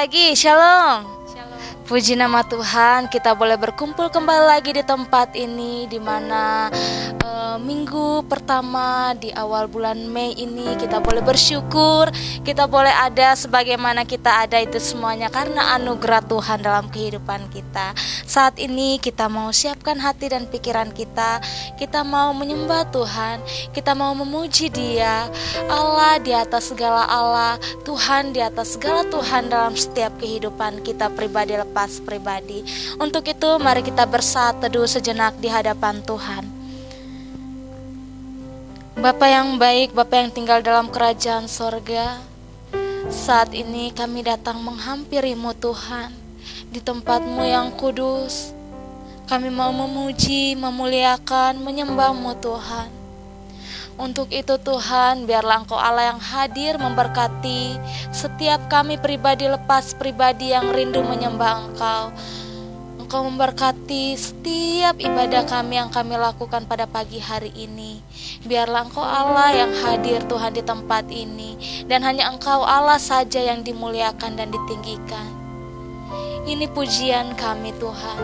lagi, Shalom. Shalom. Puji nama Tuhan, kita boleh berkumpul kembali lagi di tempat ini, di mana minggu pertama di awal bulan Mei ini kita boleh bersyukur, kita boleh ada sebagaimana kita ada itu semuanya karena anugerah Tuhan dalam kehidupan kita. Saat ini kita mau siapkan hati dan pikiran kita mau menyembah Tuhan, kita mau memuji Dia, Allah di atas segala Allah, Tuhan di atas segala Tuhan dalam setiap kehidupan kita pribadi lepas pribadi. Untuk itu mari kita bersatu teduh sejenak di hadapan Tuhan. Bapa yang baik, Bapa yang tinggal dalam kerajaan sorga, saat ini kami datang menghampiri-Mu Tuhan, di tempat-Mu yang kudus. Kami mau memuji, memuliakan, menyembah-Mu Tuhan. Untuk itu Tuhan, biarlah Engkau Allah yang hadir memberkati setiap kami pribadi lepas pribadi yang rindu menyembah Engkau. Engkau memberkati setiap ibadah kami yang kami lakukan pada pagi hari ini. Biarlah Engkau Allah yang hadir Tuhan di tempat ini, dan hanya Engkau Allah saja yang dimuliakan dan ditinggikan. Ini pujian kami Tuhan,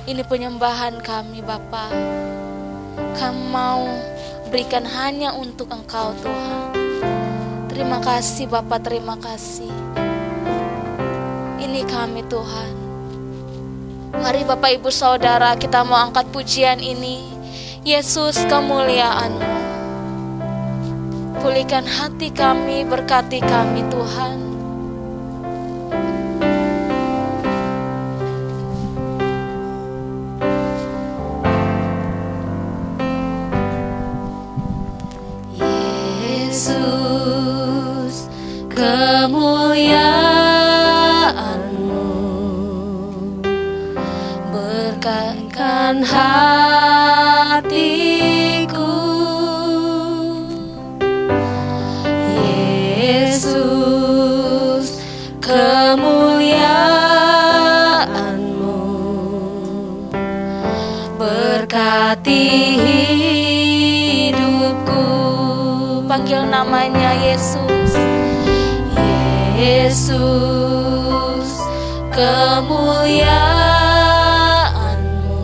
ini penyembahan kami Bapa. Kami mau berikan hanya untuk Engkau Tuhan. Terima kasih Bapa, terima kasih. Ini kami Tuhan. Mari Bapak Ibu Saudara, kita mau angkat pujian ini. Yesus, kemuliaan-Mu. Pulihkan hati kami, berkati kami Tuhan. Yesus, kemuliaan-Mu berkatkan hatiku. Yesus, kemuliaan-Mu berkati hidupku. Panggil namanya Yesus. Yesus, kemuliaan-Mu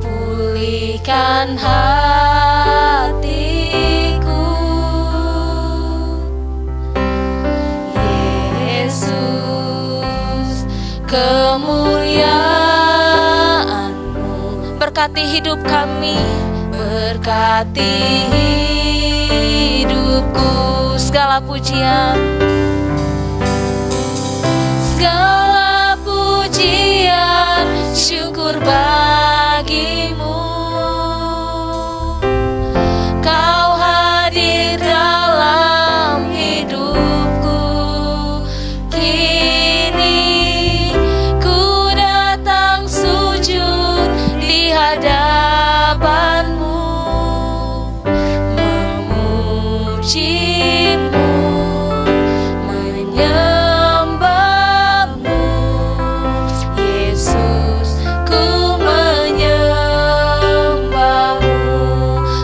pulihkan hatiku. Yesus, kemuliaan-Mu berkati hidup kami, berkati hidupku. Segala pujian, segala pujian, syukur bagi-Mu. Kau hadir dalam hidupku. Kini ku datang sujud di hadapan-Mu, memuji-Mu, menyembah-Mu. Yesus, ku menyembah-Mu.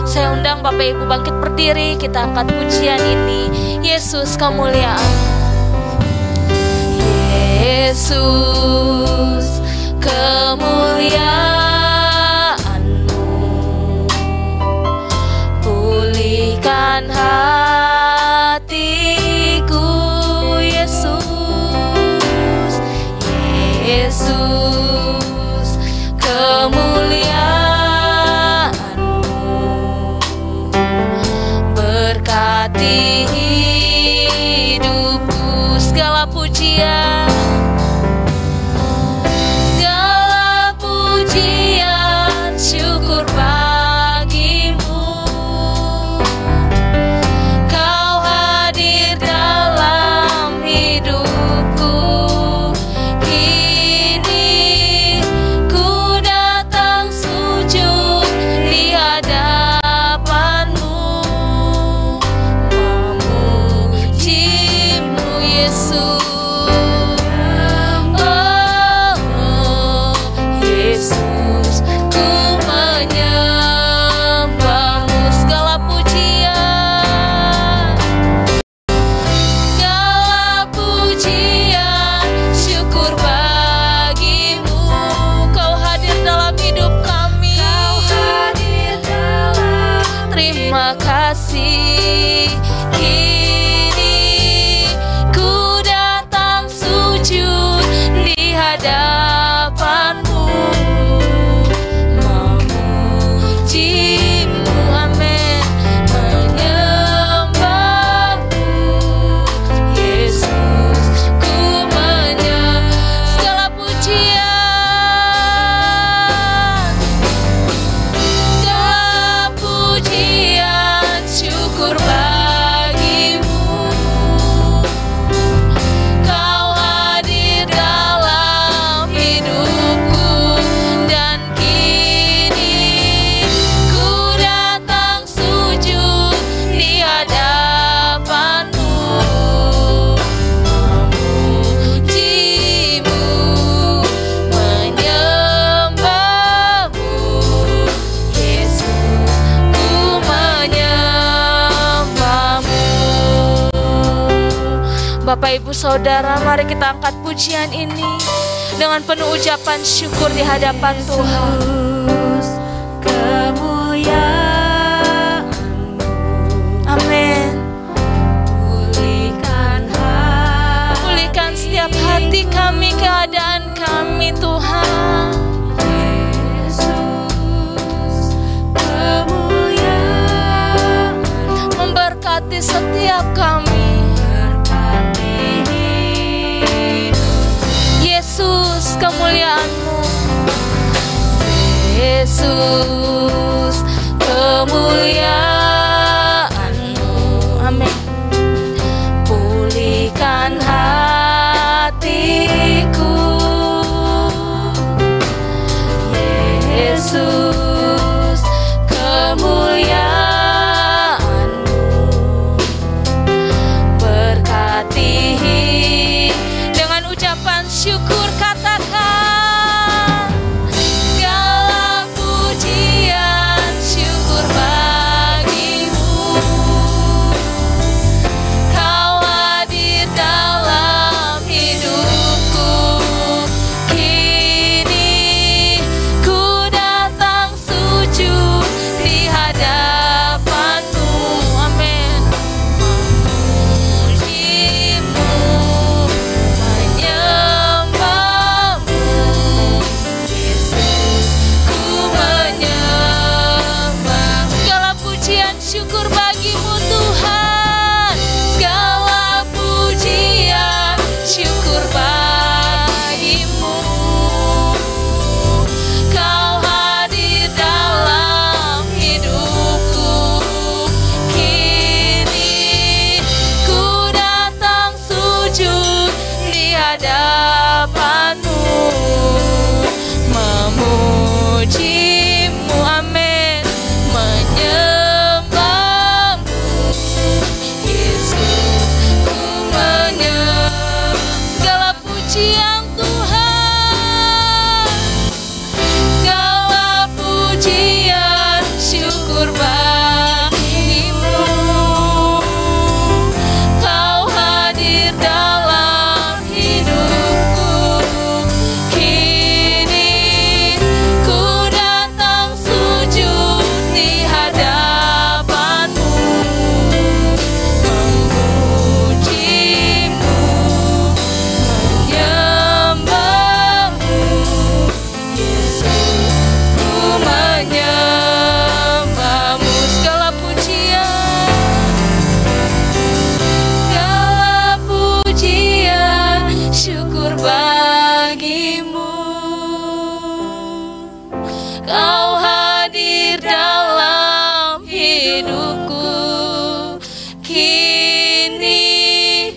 Saya undang Bapak Ibu bangkit berdiri, kita angkat pujian ini. Yesus, kemuliaan. Yesus, kemuliaan-Mu pulihkan hatiku. Yesus, Yesus, kemuliaan-Mu berkati hidupku. Segala pujian, segala pujian, syukur bagi-Mu. Kau hadir dalam hidupku. Kini ku datang sujud di hadapan-Mu, memuji-Mu Yesus. Bapak Ibu Saudara, mari kita angkat pujian ini dengan penuh ucapan syukur di hadapan Tuhan. Amin. Pulihkan setiap hati kami, keadaan kami Tuhan. Memberkati setiap kami. Yesus, kemuliaan-Mu. Yesus, kemuliaan-Mu. Amin. Pulihkan hatiku, Yesus, kemuliaan-Mu. Berkati dengan ucapan syukur, katakan segala pujian syukur bagimu. Kau hadir dalam hidupku, kini ku datang sujud di hadapanmu. Amin. Memujimu, menyembahmu, Yesus, ku menyembah. Segala pujian syukur bagimu Tuhan, segala pujian syukur bagimu. Kau hadir dalam hidupku, kini ku datang sujud di hadapanmu. Memujimu, amin, menyembahmu, Yesus, ku menyembah. Segala pujian Tuhan, segala pujian syukur bagimu. Kau hadir dalam hidupku, kini ku datang sujud di hadapanmu. Memujimu, menyembahmu, Yesus, ku menyembahmu. Segala pujian, segala pujian syukur bagimu. Kau hadir dalam hidupku, kini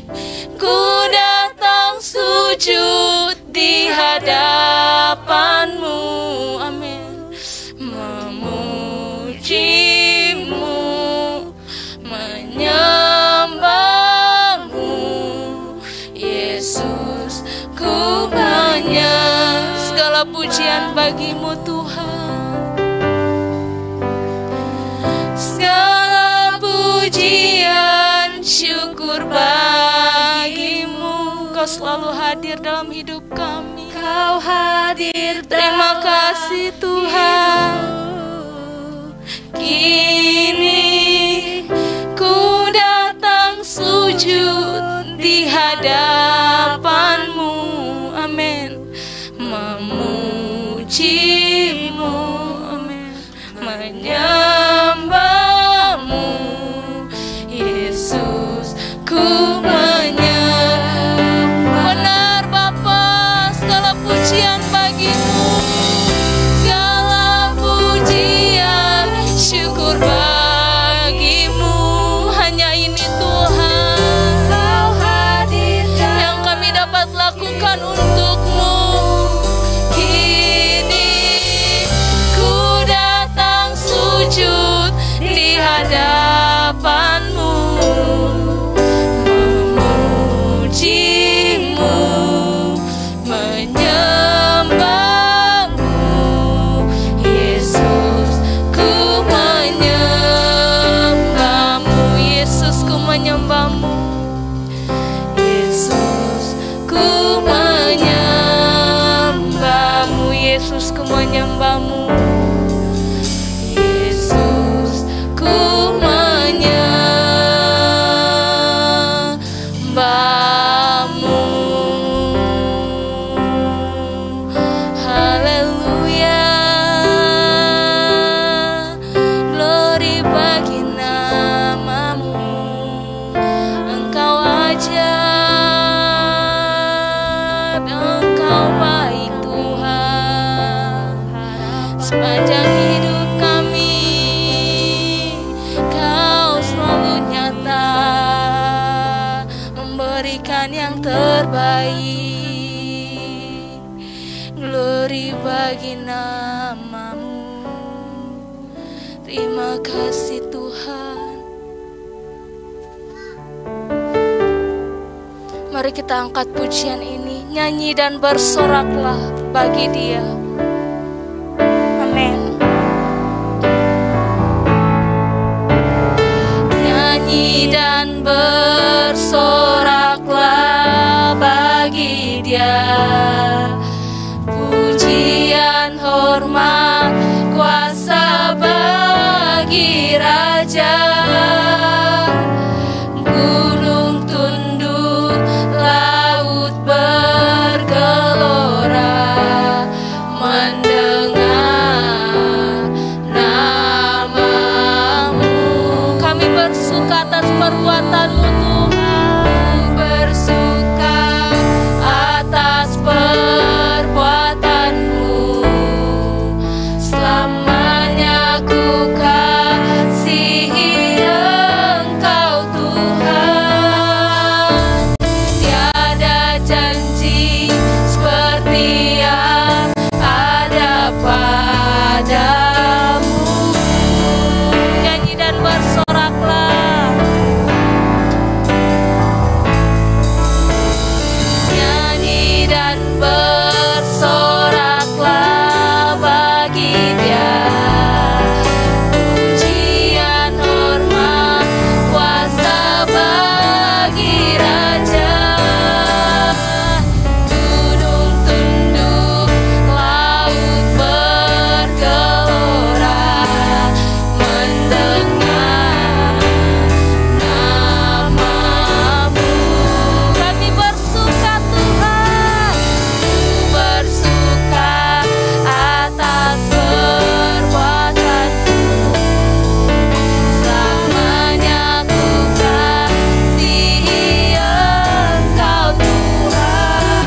ku datang sujud di hadapanmu. Amin. Memujimu, menyembahmu, Yesus, ku menyembah. Segala pujian bagimu Tuhan, segala pujian syukur bagimu. Kau selalu hadir dalam hidup kami. Kau hadir. Terima kasih Tuhan. Kini ku datang sujud di hadapanmu. Amin. Memujimu, amin, menyembahmu, Yesus, ku menyembah. Benar Bapa, segala pujian bagimu, segala pujian syukur bagimu. Hanya ini Tuhan, Kau hadir yang menyembah-Mu. Yesus, ku menyembah-Mu. Haleluya, glory bagi nama-Mu. Engkau ajaib, Engkau baik Tuhan. Sepanjang hidup kami, Kau selalu nyata, memberikan yang terbaik. Glory bagi nama-Mu. Terima kasih Tuhan. Mari kita angkat pujian ini, nyanyi dan bersoraklah bagi Dia. Amin. Nyanyi dan bersoraklah bagi Dia. Pujian, hormat, kuasa bagi Raja. Gunung tunduk, laut bergelora, mendengar nama-Mu. Kami bersuka atas perbuatan-Mu Tuhan. Bersuka atas perbuatan-Mu. Selamanya ku kasihi Engkau Tuhan. Tiada janji seperti yang ada padamu. Nyanyi dan bersoraklah. Nyanyi dan bersoraklah bagi Dia. Pujian, hormat, kuasa bagi Raja. Gunung tunduk, laut bergelora, mendengar nama-Mu. Kami bersuka Tuhan, ku bersuka atas perbuatan-Mu. Selamanya ku kasihi Engkau Tuhan.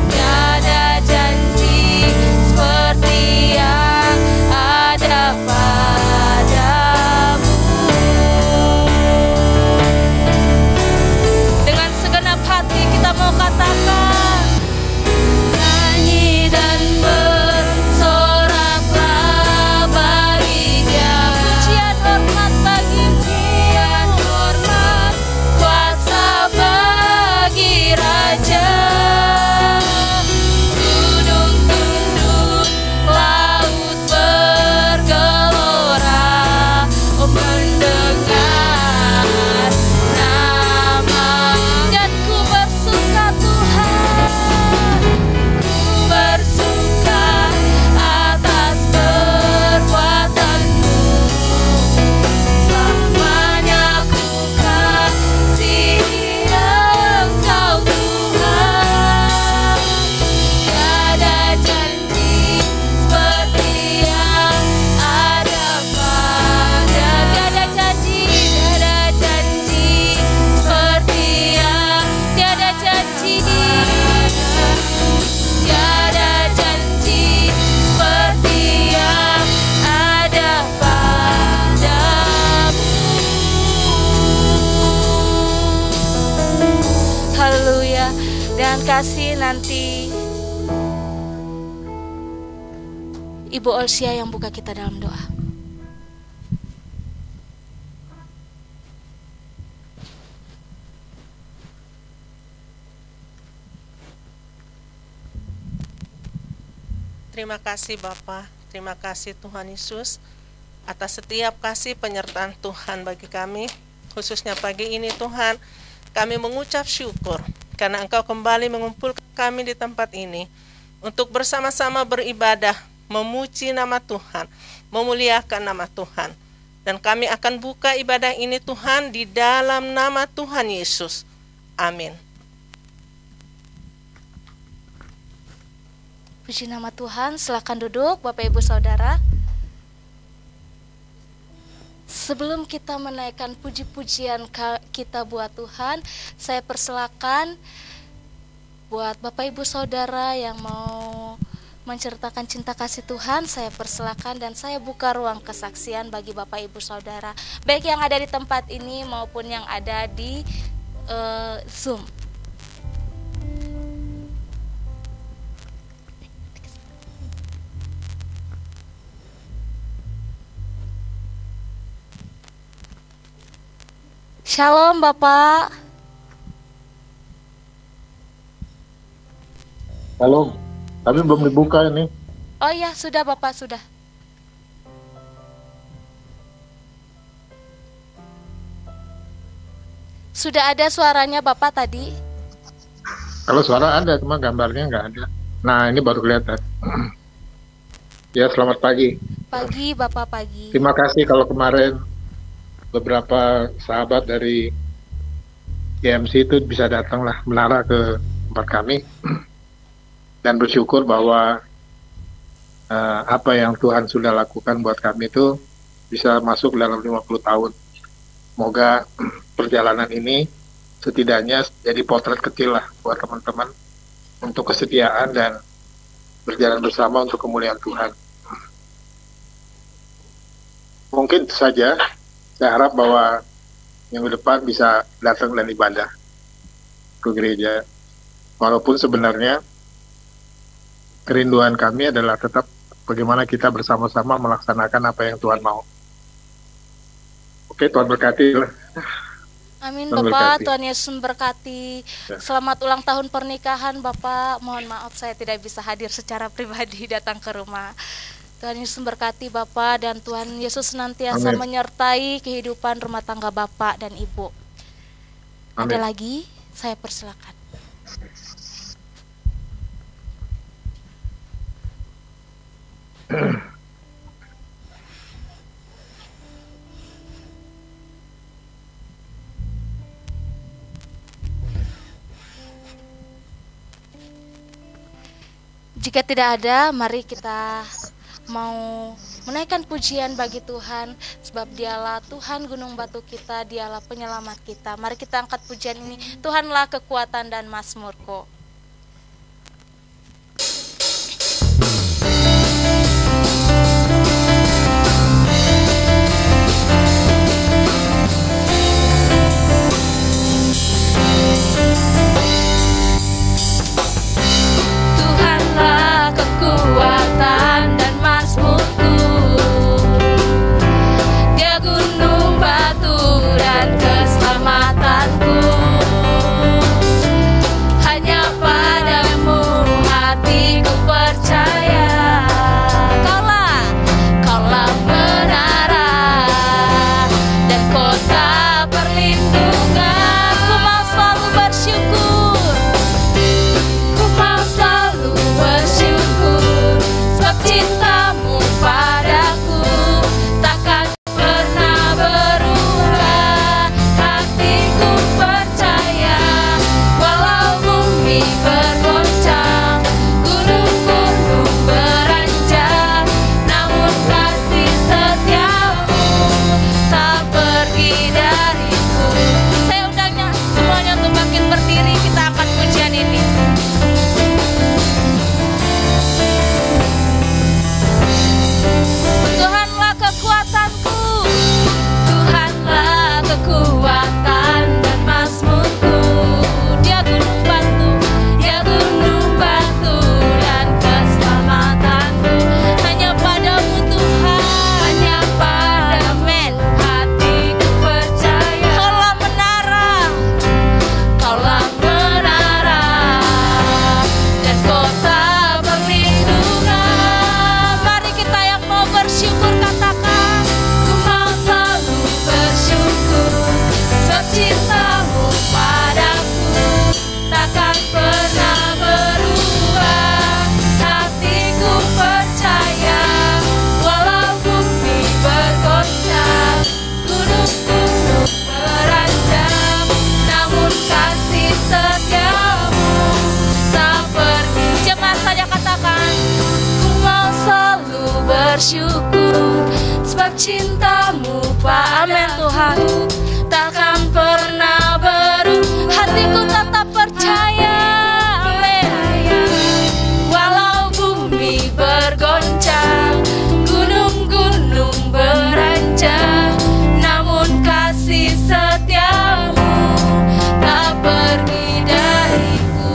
Tiada janji seperti yang ada padamu. Dengan segenap hati kita mau katakan, nyanyi dan bersoraklah bagi Dia. Pujian, hormat bagi Pujian, hormat, kuasa bagi Raja. Gunung tunduk, laut bergelora, mendengar nama. Dan ku bersuka Tuhan, ku bersuka atas perbuatan-Mu. Selamanya ku kasihi Engkau Tuhan. Tiada janji seperti yang ada pada. Tiada janji seperti yang tiada janji. Tiada janji seperti yang ada padamu. Haleluya. Dan kasih nanti Ibu Olsia yang buka kita dalam doa. Terima kasih Bapa, terima kasih Tuhan Yesus atas setiap kasih penyertaan Tuhan bagi kami. Khususnya pagi ini Tuhan, kami mengucap syukur karena Engkau kembali mengumpulkan kami di tempat ini untuk bersama-sama beribadah, memuji nama Tuhan, memuliakan nama Tuhan. Dan kami akan buka ibadah ini Tuhan di dalam nama Tuhan Yesus. Amin. Puji nama Tuhan, silakan duduk Bapak Ibu Saudara. Sebelum kita menaikkan puji-pujian kita buat Tuhan, saya persilakan buat Bapak Ibu Saudara yang mau menceritakan cinta kasih Tuhan, saya persilakan dan saya buka ruang kesaksian bagi Bapak Ibu Saudara, baik yang ada di tempat ini maupun yang ada di Zoom. Shalom Bapak. Halo, tapi belum dibuka ini. Oh iya, sudah Bapak, sudah. Sudah ada suaranya Bapak tadi? Kalau suara ada, cuma gambarnya nggak ada. Nah, ini baru kelihatan. Ya, selamat pagi. Pagi Bapak, pagi. Terima kasih kalau kemarin beberapa sahabat dari YMC itu bisa datanglah menara ke tempat kami dan bersyukur bahwa apa yang Tuhan sudah lakukan buat kami itu bisa masuk dalam 50 tahun. Semoga perjalanan ini setidaknya jadi potret kecil lah buat teman-teman untuk kesetiaan dan berjalan bersama untuk kemuliaan Tuhan. Mungkin itu saja. Saya harap bahwa minggu depan bisa datang dan ibadah ke gereja. Walaupun sebenarnya kerinduan kami adalah tetap bagaimana kita bersama-sama melaksanakan apa yang Tuhan mau. Oke, Tuhan berkati. Amin Tuhan Bapak, berkati. Tuhan Yesus memberkati. Ya. Selamat ulang tahun pernikahan Bapak. Mohon maaf saya tidak bisa hadir secara pribadi datang ke rumah. Tuhan Yesus memberkati Bapak dan Tuhan Yesus senantiasa Amin. menyertai kehidupan rumah tangga Bapak dan Ibu. Amin. Ada lagi? Saya persilakan. Jika tidak ada, mari kita mau menaikkan pujian bagi Tuhan, sebab Dialah Tuhan gunung batu kita, Dialah penyelamat kita. Mari kita angkat pujian ini, Tuhanlah kekuatan dan mazmurku. Tuhanlah kekuatan dan mazmurku, Dia gunung batu dan keselamatanku. Hanya bersyukur, sebab cintamu Amin Tuhan takkan pernah berubah. Hatiku tetap percaya, amin. Walau bumi bergoncang, gunung-gunung beranjak, namun kasih setiamu tak pergi dariku.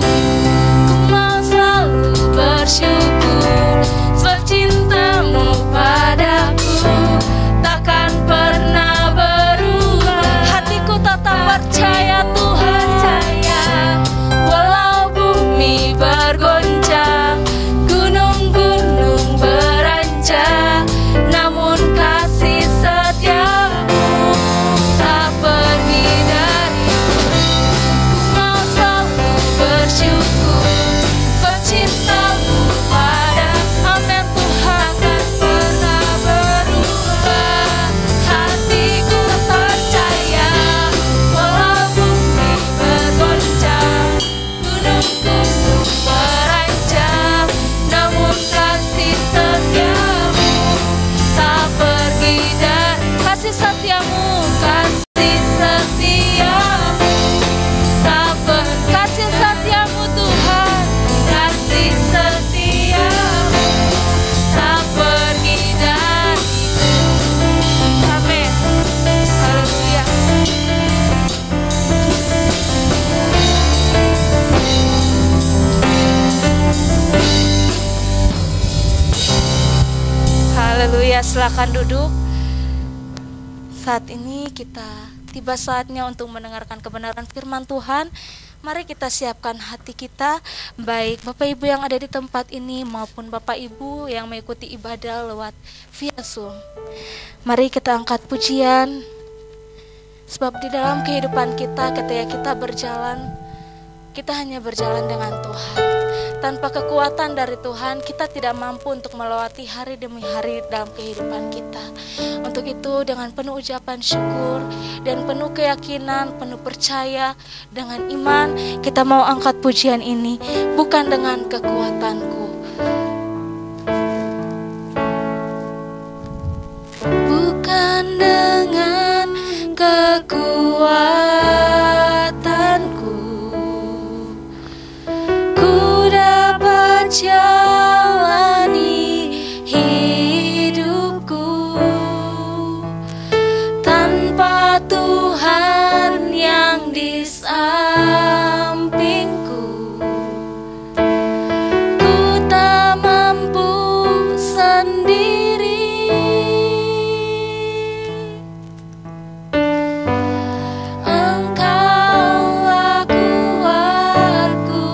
Ku mau selalu bersyukur, sebab cintamu padaku takkan pernah berubah. Hatiku tetap percaya Tuhan, walau bumi bergoncang, gunung-gunung beranjak, namun kasih setiamu tak pergi dariku. Ku mau selalu bersyukur, sebab cintamu pada amin Tuhan tak pernah berubah. Hatiku percaya, walau bumi bergoncang, gunung-gunung beranjak, namun kasih setiamu tak pergi dari kasih setiamu, kasih setiamu tak kasih setiamu Tuhan, kasih setiamu tak pergi dariku. Amin. Haleluya. Haleluya, silakan duduk. Saat ini kita tiba saatnya untuk mendengarkan kebenaran firman Tuhan. Mari kita siapkan hati kita, baik Bapak Ibu yang ada di tempat ini maupun Bapak Ibu yang mengikuti ibadah lewat via Zoom. Mari kita angkat pujian, sebab di dalam kehidupan kita ketika kita berjalan, kita hanya berjalan dengan Tuhan. Tanpa kekuatan dari Tuhan, kita tidak mampu untuk melewati hari demi hari dalam kehidupan kita. Untuk itu, dengan penuh ucapan syukur dan penuh keyakinan, penuh percaya, dengan iman, kita mau angkat pujian ini, bukan dengan kekuatanku. Bukan dengan kekuatanku dapat jalani hidupku, tanpa Tuhan yang di sampingku, ku tak mampu sendiri. Engkaulah kuatku,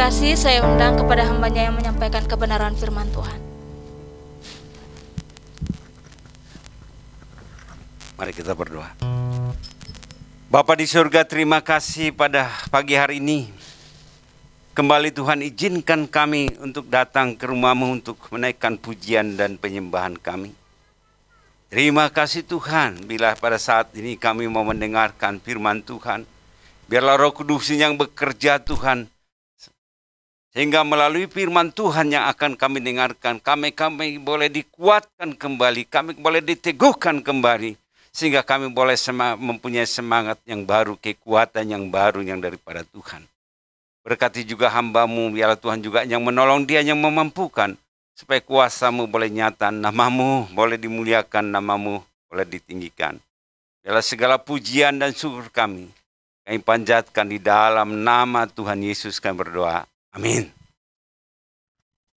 kasih, saya undang kepada hambanya yang menyampaikan kebenaran firman Tuhan. Mari kita berdoa. Bapa di surga, terima kasih pada pagi hari ini. Kembali Tuhan izinkan kami untuk datang ke rumah-Mu untuk menaikkan pujian dan penyembahan kami. Terima kasih Tuhan, bila pada saat ini kami mau mendengarkan firman Tuhan. Biarlah Roh Kudus yang bekerja Tuhan. Sehingga melalui firman Tuhan yang akan kami dengarkan, kami boleh dikuatkan kembali, kami boleh diteguhkan kembali. Sehingga kami boleh mempunyai semangat yang baru, kekuatan yang baru yang daripada Tuhan. Berkati juga hamba-Mu, biarlah Tuhan juga yang menolong dia, yang memampukan. Supaya kuasa-Mu boleh nyata, nama-Mu boleh dimuliakan, nama-Mu boleh ditinggikan. Biarlah segala pujian dan syukur kami panjatkan di dalam nama Tuhan Yesus kami berdoa. Amin.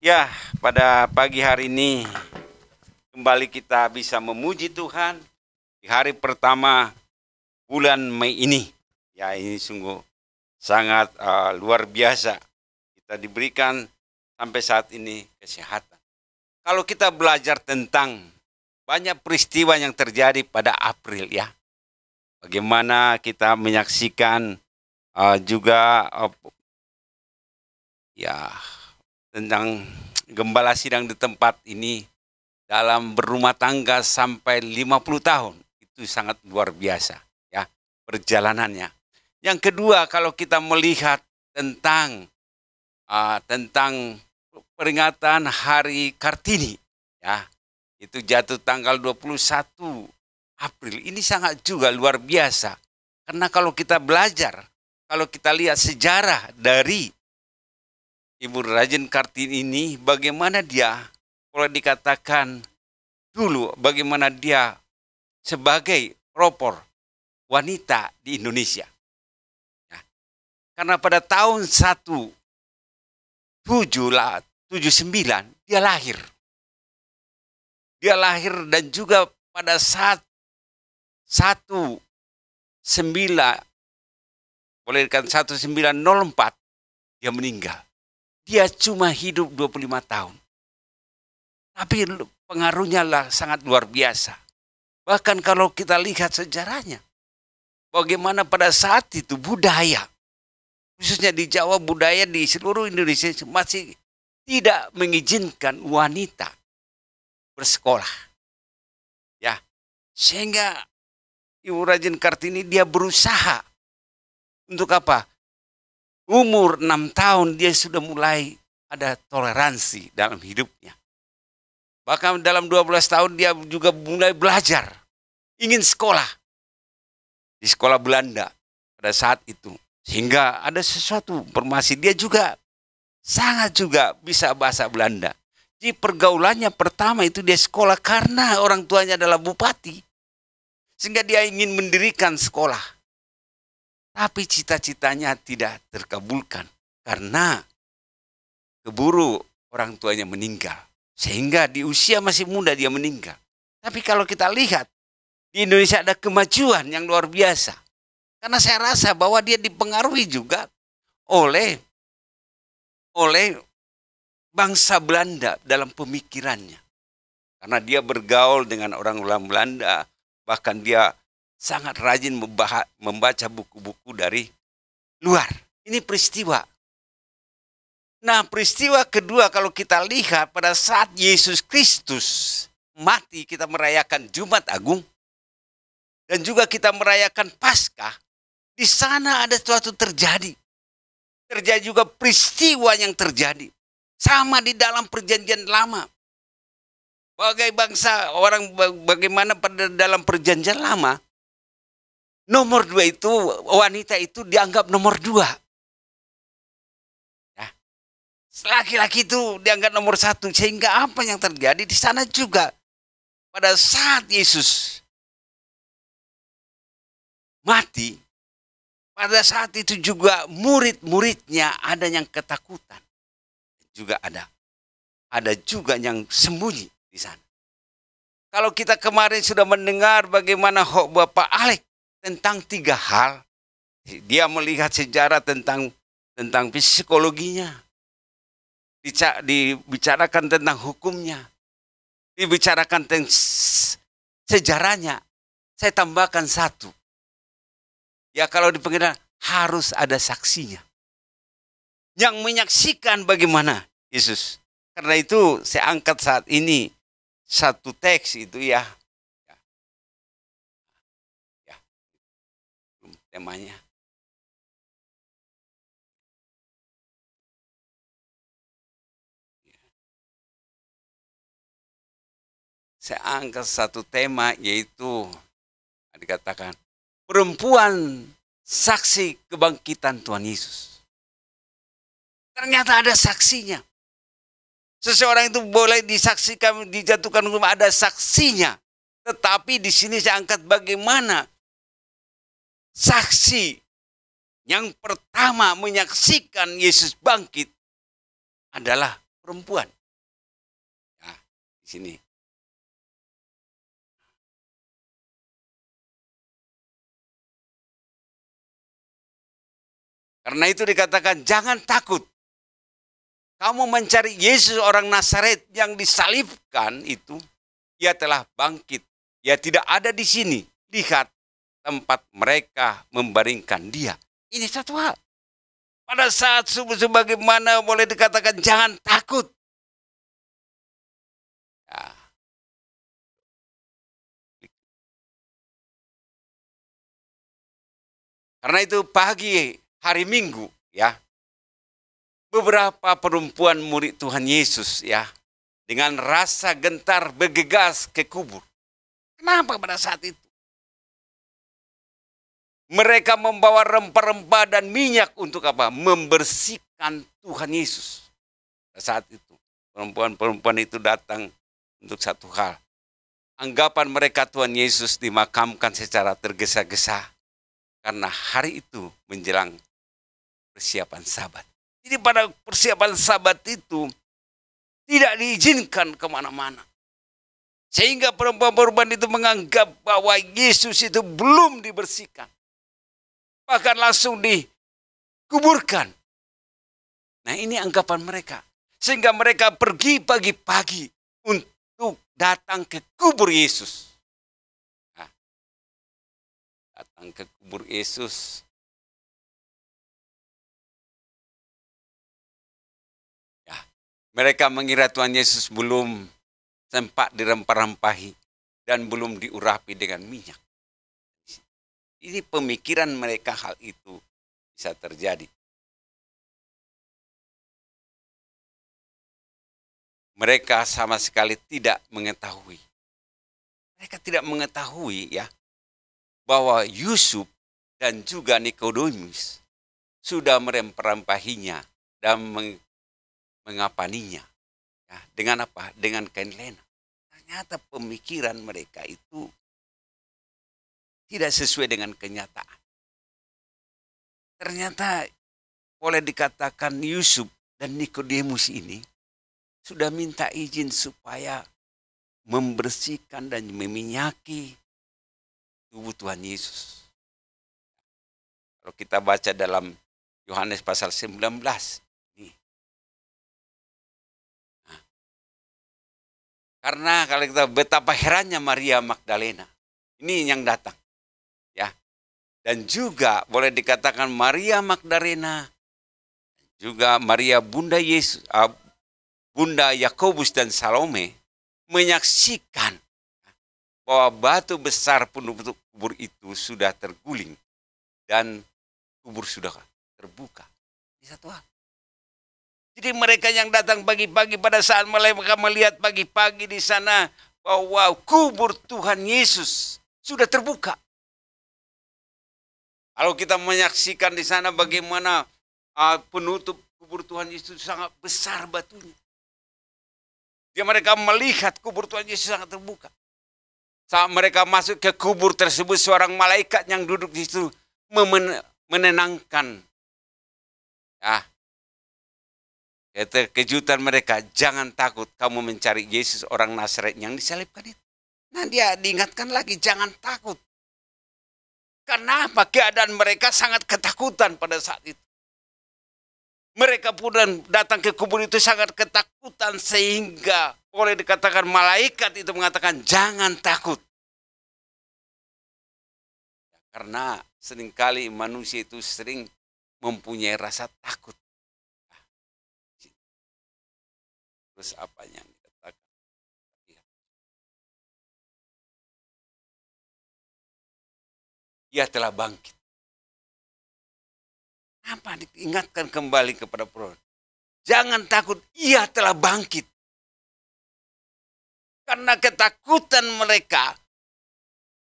Ya, pada pagi hari ini kembali kita bisa memuji Tuhan di hari pertama bulan Mei ini. Ya, ini sungguh sangat luar biasa. Kita diberikan sampai saat ini kesehatan. Kalau kita belajar tentang banyak peristiwa yang terjadi pada April ya. Bagaimana kita menyaksikan juga ya tentang gembala sidang di tempat ini dalam berumah tangga sampai 50 tahun. Itu sangat luar biasa ya perjalanannya. Yang kedua, kalau kita melihat tentang peringatan Hari Kartini ya, itu jatuh tanggal 21 April. Ini sangat juga luar biasa. Karena kalau kita belajar, kalau kita lihat sejarah dari Ibu Rajen Kartini ini, bagaimana dia boleh dikatakan dulu, bagaimana dia sebagai pelopor wanita di Indonesia. Ya. Karena pada tahun 1979 dia lahir. Dia lahir dan juga pada saat 1904 dia meninggal. Dia cuma hidup 25 tahun. Tapi pengaruhnya sangat luar biasa. Bahkan kalau kita lihat sejarahnya, bagaimana pada saat itu budaya, khususnya di Jawa, budaya di seluruh Indonesia masih tidak mengizinkan wanita bersekolah. Ya, sehingga Ibu Rajen Kartini dia berusaha untuk apa? Umur 6 tahun dia sudah mulai ada toleransi dalam hidupnya. Bahkan dalam 12 tahun dia juga mulai belajar. Ingin sekolah. Di sekolah Belanda pada saat itu. Sehingga ada sesuatu informasi dia juga sangat juga bisa bahasa Belanda. Jadi pergaulannya pertama itu dia sekolah karena orang tuanya adalah bupati. Sehingga dia ingin mendirikan sekolah. Tapi cita-citanya tidak terkabulkan. Karena keburu orang tuanya meninggal. Sehingga di usia masih muda dia meninggal. Tapi kalau kita lihat, di Indonesia ada kemajuan yang luar biasa. Karena saya rasa bahwa dia dipengaruhi juga oleh bangsa Belanda dalam pemikirannya. Karena dia bergaul dengan orang-orang Belanda, bahkan dia sangat rajin membaca buku-buku dari luar. Ini peristiwa. Nah, peristiwa kedua kalau kita lihat pada saat Yesus Kristus mati, kita merayakan Jumat Agung. Dan juga kita merayakan Paskah. Di sana ada sesuatu terjadi. Terjadi juga peristiwa yang terjadi. Sama di dalam perjanjian lama. Bagaimana pada dalam perjanjian lama. Nomor 2 itu, wanita itu dianggap nomor 2. Ya. Laki-laki itu dianggap nomor 1. Sehingga apa yang terjadi di sana juga. Pada saat Yesus mati, pada saat itu juga murid-muridnya ada yang ketakutan. Juga ada juga yang sembunyi di sana. Kalau kita kemarin sudah mendengar bagaimana Bapak Alek tentang 3 hal. Dia melihat sejarah tentang tentang psikologinya, dibicarakan tentang hukumnya, dibicarakan tentang sejarahnya. Saya tambahkan satu. Ya, kalau di pengadilan harus ada saksinya. Yang menyaksikan bagaimana Yesus. Karena itu saya angkat saat ini satu teks itu ya. Ya. Temanya. Saya angkat satu tema, yaitu dikatakan perempuan saksi kebangkitan Tuhan Yesus. Ternyata ada saksinya. Seseorang itu boleh disaksikan, dijatuhkan hukum, ada saksinya. Tetapi di sini saya angkat bagaimana saksi yang pertama menyaksikan Yesus bangkit adalah perempuan. Nah, di sini. Karena itu dikatakan jangan takut. Kamu mencari Yesus orang Nazaret yang disalibkan itu, ia telah bangkit. Ia tidak ada di sini. Lihat tempat mereka membaringkan dia. Ini satu hal. Pada saat subuh bagaimana boleh dikatakan jangan takut. Ya. Karena itu pagi hari Minggu ya. Beberapa perempuan murid Tuhan Yesus ya, dengan rasa gentar bergegas ke kubur. Kenapa pada saat itu? Mereka membawa rempah-rempah dan minyak untuk apa? Membersihkan Tuhan Yesus. Pada saat itu, perempuan-perempuan itu datang untuk satu hal. Anggapan mereka Tuhan Yesus dimakamkan secara tergesa-gesa. Karena hari itu menjelang persiapan Sabat. Jadi pada persiapan Sabat itu tidak diizinkan kemana-mana. Sehingga perempuan-perempuan itu menganggap bahwa Yesus itu belum dibersihkan. Bahkan langsung dikuburkan. Nah, ini anggapan mereka. Sehingga mereka pergi pagi-pagi untuk datang ke kubur Yesus. Nah, datang ke kubur Yesus. Mereka mengira Tuhan Yesus belum sempat dirempah-rempahi dan belum diurapi dengan minyak. Ini pemikiran mereka hal itu bisa terjadi. Mereka sama sekali tidak mengetahui. Mereka tidak mengetahui ya bahwa Yusuf dan juga Nikodemus sudah merempah-rempahinya dan mengapaninya. Ya, dengan apa? Dengan kain lena. Ternyata pemikiran mereka itu tidak sesuai dengan kenyataan. Ternyata boleh dikatakan Yusuf dan Nikodemus ini sudah minta izin supaya membersihkan dan meminyaki tubuh Tuhan Yesus. Kalau kita baca dalam Yohanes pasal 19, karena kalau kita betapa herannya Maria Magdalena. Ini yang datang. Ya. Dan juga boleh dikatakan Maria Magdalena. Juga Maria Bunda Yesus, Bunda Yakobus dan Salome menyaksikan bahwa batu besar penutup kubur itu sudah terguling. Dan kubur sudah terbuka. Ini satu hal. Jadi mereka yang datang pagi-pagi pada saat mereka melihat pagi-pagi di sana bahwa kubur Tuhan Yesus sudah terbuka. Kalau kita menyaksikan di sana bagaimana penutup kubur Tuhan Yesus sangat besar batunya. Dia mereka melihat kubur Tuhan Yesus sangat terbuka. Saat mereka masuk ke kubur tersebut, seorang malaikat yang duduk di situ menenangkan. Ya. Kejutan mereka, jangan takut kamu mencari Yesus orang Nazaret yang disalibkan itu. Nah dia diingatkan lagi, jangan takut. Kenapa? Keadaan mereka sangat ketakutan pada saat itu. Mereka pun datang ke kubur itu sangat ketakutan sehingga boleh dikatakan malaikat itu mengatakan jangan takut. Karena seringkali manusia itu sering mempunyai rasa takut. Terus apa yang dikatakan? Ia telah bangkit. Apa diingatkan kembali kepada Petrus? Jangan takut, ia telah bangkit. Karena ketakutan mereka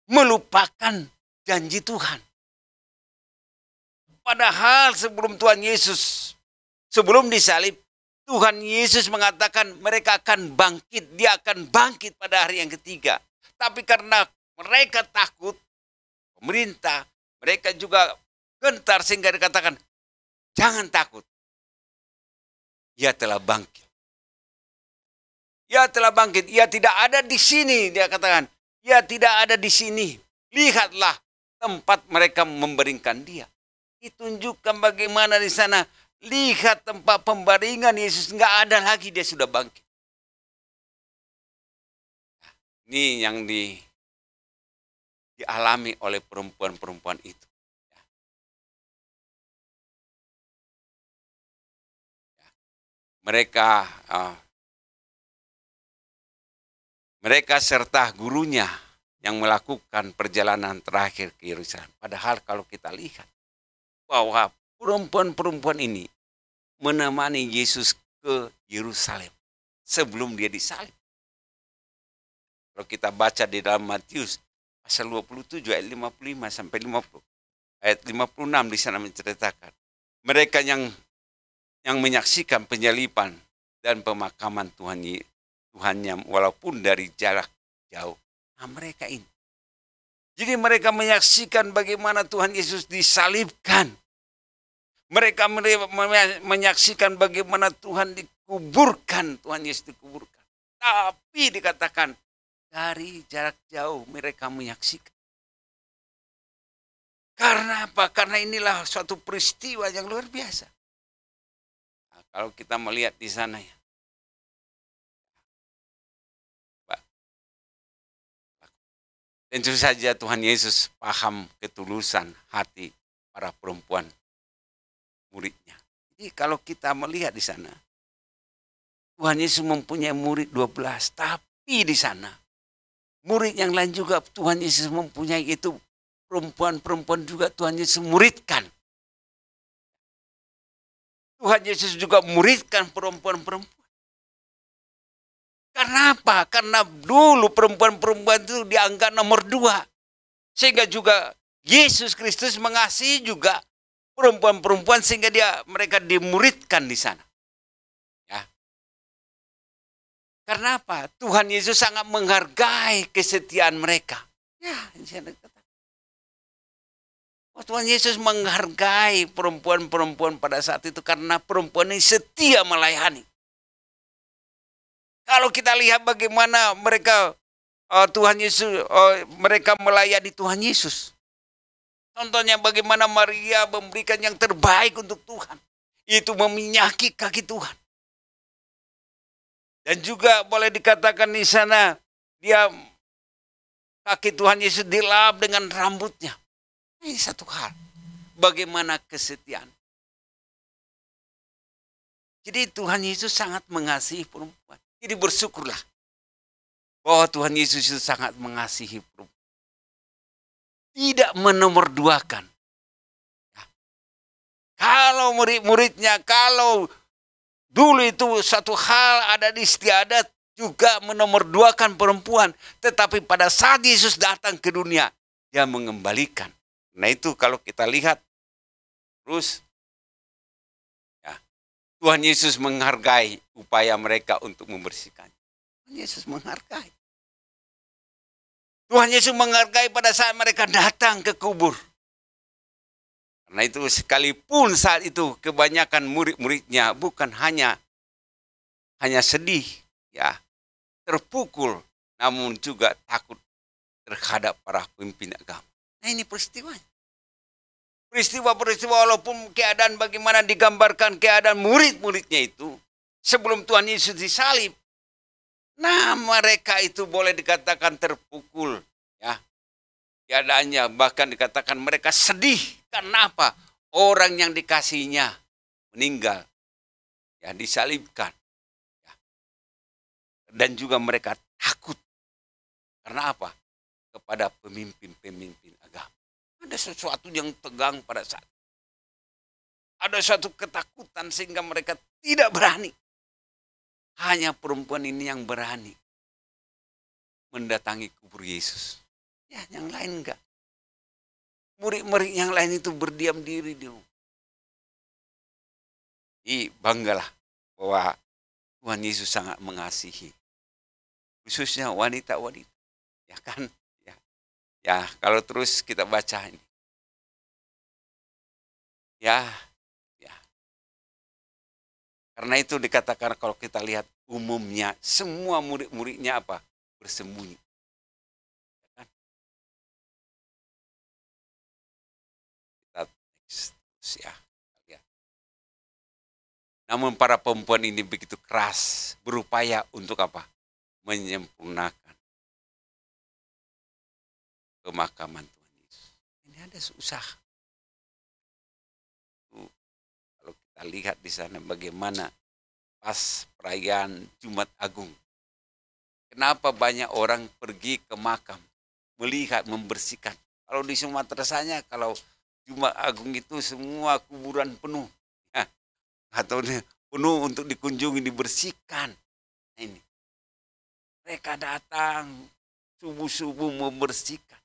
melupakan janji Tuhan. Padahal sebelum Tuhan Yesus, sebelum disalib, Tuhan Yesus mengatakan mereka akan bangkit. Dia akan bangkit pada hari yang ketiga. Tapi karena mereka takut, pemerintah, mereka juga gentar sehingga dikatakan, jangan takut. Ia telah bangkit. Ia telah bangkit. Ia tidak ada di sini, dia katakan. Ia tidak ada di sini. Lihatlah tempat mereka membaringkan dia. Ditunjukkan bagaimana di sana. Lihat tempat pembaringan Yesus, nggak ada lagi, dia sudah bangkit. Ini yang dialami oleh perempuan-perempuan itu. Mereka serta gurunya yang melakukan perjalanan terakhir ke Yerusalem. Padahal kalau kita lihat bahwa perempuan-perempuan ini menemani Yesus ke Yerusalem sebelum dia disalib. Kalau kita baca di dalam Matius pasal 27 ayat 55 sampai 50. Ayat 56 di sana menceritakan mereka yang menyaksikan penyaliban dan pemakaman Tuhannya walaupun dari jarak jauh. Nah, mereka ini. Jadi mereka menyaksikan bagaimana Tuhan Yesus disalibkan. Mereka menyaksikan bagaimana Tuhan dikuburkan. Tuhan Yesus dikuburkan. Tapi dikatakan dari jarak jauh mereka menyaksikan. Karena apa? Karena inilah suatu peristiwa yang luar biasa. Nah, kalau kita melihat di sana ya. Tentu saja Tuhan Yesus paham ketulusan hati para perempuan muridnya. Jadi kalau kita melihat di sana, Tuhan Yesus mempunyai murid 12, tapi di sana murid yang lain juga Tuhan Yesus mempunyai, itu perempuan-perempuan juga Tuhan Yesus muridkan. Tuhan Yesus juga muridkan perempuan-perempuan. Karena apa? Karena dulu perempuan-perempuan itu dianggap nomor 2. Sehingga juga Yesus Kristus mengasihi juga perempuan-perempuan sehingga mereka dimuridkan di sana. Ya. Karena apa? Tuhan Yesus sangat menghargai kesetiaan mereka. Ya, Tuhan Yesus menghargai perempuan-perempuan pada saat itu karena perempuan ini setia melayani. Kalau kita lihat bagaimana mereka mereka melayani Tuhan Yesus. Contohnya bagaimana Maria memberikan yang terbaik untuk Tuhan. Itu meminyaki kaki Tuhan. Dan juga boleh dikatakan di sana dia kaki Tuhan Yesus dilap dengan rambutnya. Ini satu hal. Bagaimana kesetiaan. Jadi Tuhan Yesus sangat mengasihi perempuan. Jadi bersyukurlah bahwa Tuhan Yesus itu sangat mengasihi perempuan. Tidak menomorduakan. Kalau murid-muridnya, kalau dulu itu satu hal ada di istiadat juga menomorduakan perempuan. Tetapi pada saat Yesus datang ke dunia, dia mengembalikan. Nah itu kalau kita lihat terus. Tuhan Yesus menghargai upaya mereka untuk membersihkan. Tuhan Yesus menghargai. Tuhan Yesus menghargai pada saat mereka datang ke kubur. Karena itu sekalipun saat itu kebanyakan murid-muridnya bukan hanya sedih, ya, terpukul, namun juga takut terhadap para pemimpin agama. Nah ini peristiwanya. peristiwa-peristiwa walaupun keadaan bagaimana digambarkan keadaan murid-muridnya itu sebelum Tuhan Yesus disalib. Nah, mereka itu boleh dikatakan terpukul, ya. Keadaannya bahkan dikatakan mereka sedih karena apa? Orang yang dikasihinya meninggal, ya, disalibkan. Ya. Dan juga mereka takut. Karena apa? Kepada pemimpin-pemimpin agama. Ada sesuatu yang tegang pada saat itu. Ada suatu ketakutan sehingga mereka tidak berani. Hanya perempuan ini yang berani mendatangi kubur Yesus. Ya, yang lain enggak. Murid-murid yang lain itu berdiam diri di rumah. Banggalah bahwa Tuhan Yesus sangat mengasihi. Khususnya wanita-wanita. Ya kan? Ya, kalau terus kita baca ini. Ya. Karena itu dikatakan kalau kita lihat umumnya semua murid-muridnya apa? Bersembunyi. Ya kan? Kita terus ya. Namun para perempuan ini begitu keras, berupaya untuk apa? Menyempurnakan pemakaman Tuhan Yesus. Ini ada usaha. Kalau kita lihat di sana bagaimana pas perayaan Jumat Agung. Kenapa banyak orang pergi ke makam, melihat, membersihkan. Kalau di Sumatera sana, kalau Jumat Agung itu semua kuburan penuh. Ya, atau penuh untuk dikunjungi, dibersihkan. Nah, ini. Mereka datang subuh-subuh membersihkan.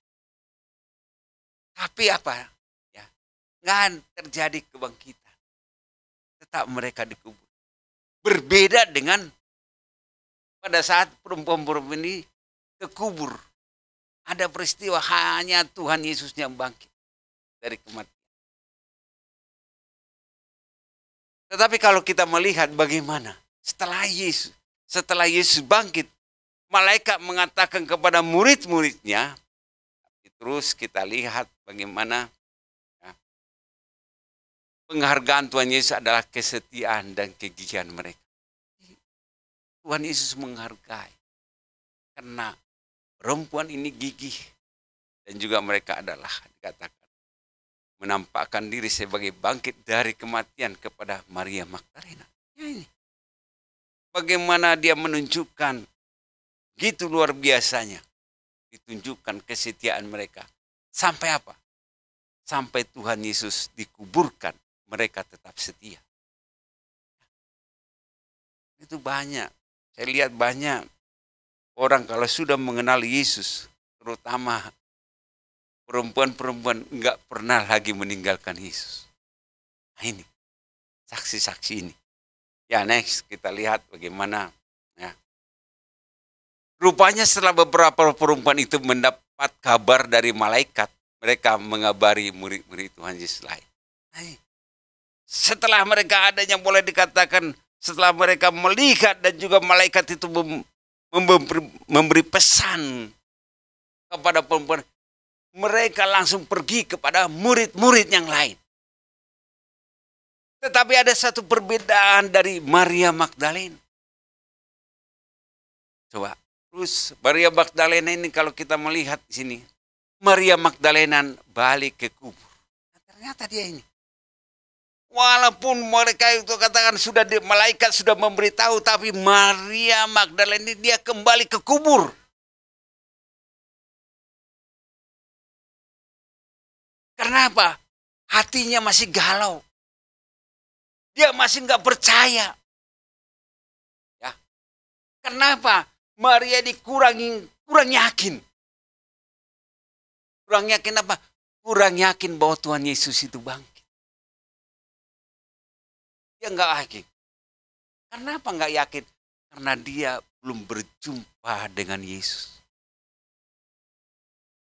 Tapi apa? Ya, nggak terjadi kebangkitan. Tetap mereka dikubur. Berbeda dengan pada saat perempuan-perempuan ini kekubur. Ada peristiwa hanya Tuhan Yesus yang bangkit dari kematian. Tetapi kalau kita melihat bagaimana setelah Yesus bangkit, malaikat mengatakan kepada murid-muridnya, terus kita lihat bagaimana penghargaan Tuhan Yesus adalah kesetiaan dan kegigihan mereka. Tuhan Yesus menghargai karena perempuan ini gigih dan juga mereka adalah dikatakan menampakkan diri sebagai bangkit dari kematian kepada Maria Magdalena. Ya, ini. Bagaimana dia menunjukkan gitu luar biasanya. Ditunjukkan kesetiaan mereka. Sampai apa? Sampai Tuhan Yesus dikuburkan, mereka tetap setia. Itu banyak. Saya lihat banyak orang kalau sudah mengenal Yesus, terutama perempuan-perempuan enggak pernah lagi meninggalkan Yesus. Nah, ini saksi-saksi ini. Ya, next kita lihat bagaimana ya. Rupanya setelah beberapa perempuan itu mendapat kabar dari malaikat, mereka mengabari murid-murid Tuhan Yesus lain. Nah, setelah mereka adanya boleh dikatakan, setelah mereka melihat dan juga malaikat itu memberi pesan kepada perempuan, mereka langsung pergi kepada murid-murid yang lain. Tetapi ada satu perbedaan dari Maria Magdalena. Coba, terus Maria Magdalena ini kalau kita melihat di sini, Maria Magdalena balik ke kubur. Nah, ternyata dia ini. Walaupun mereka itu katakan malaikat sudah memberitahu, tapi Maria Magdalena ini dia kembali ke kubur. Karena apa? Hatinya masih galau. Dia masih nggak percaya. Ya. Kenapa? Maria ini kurang yakin. Kurang yakin apa? Kurang yakin bahwa Tuhan Yesus itu bangkit. Dia nggak yakin. Kenapa nggak yakin? Karena dia belum berjumpa dengan Yesus.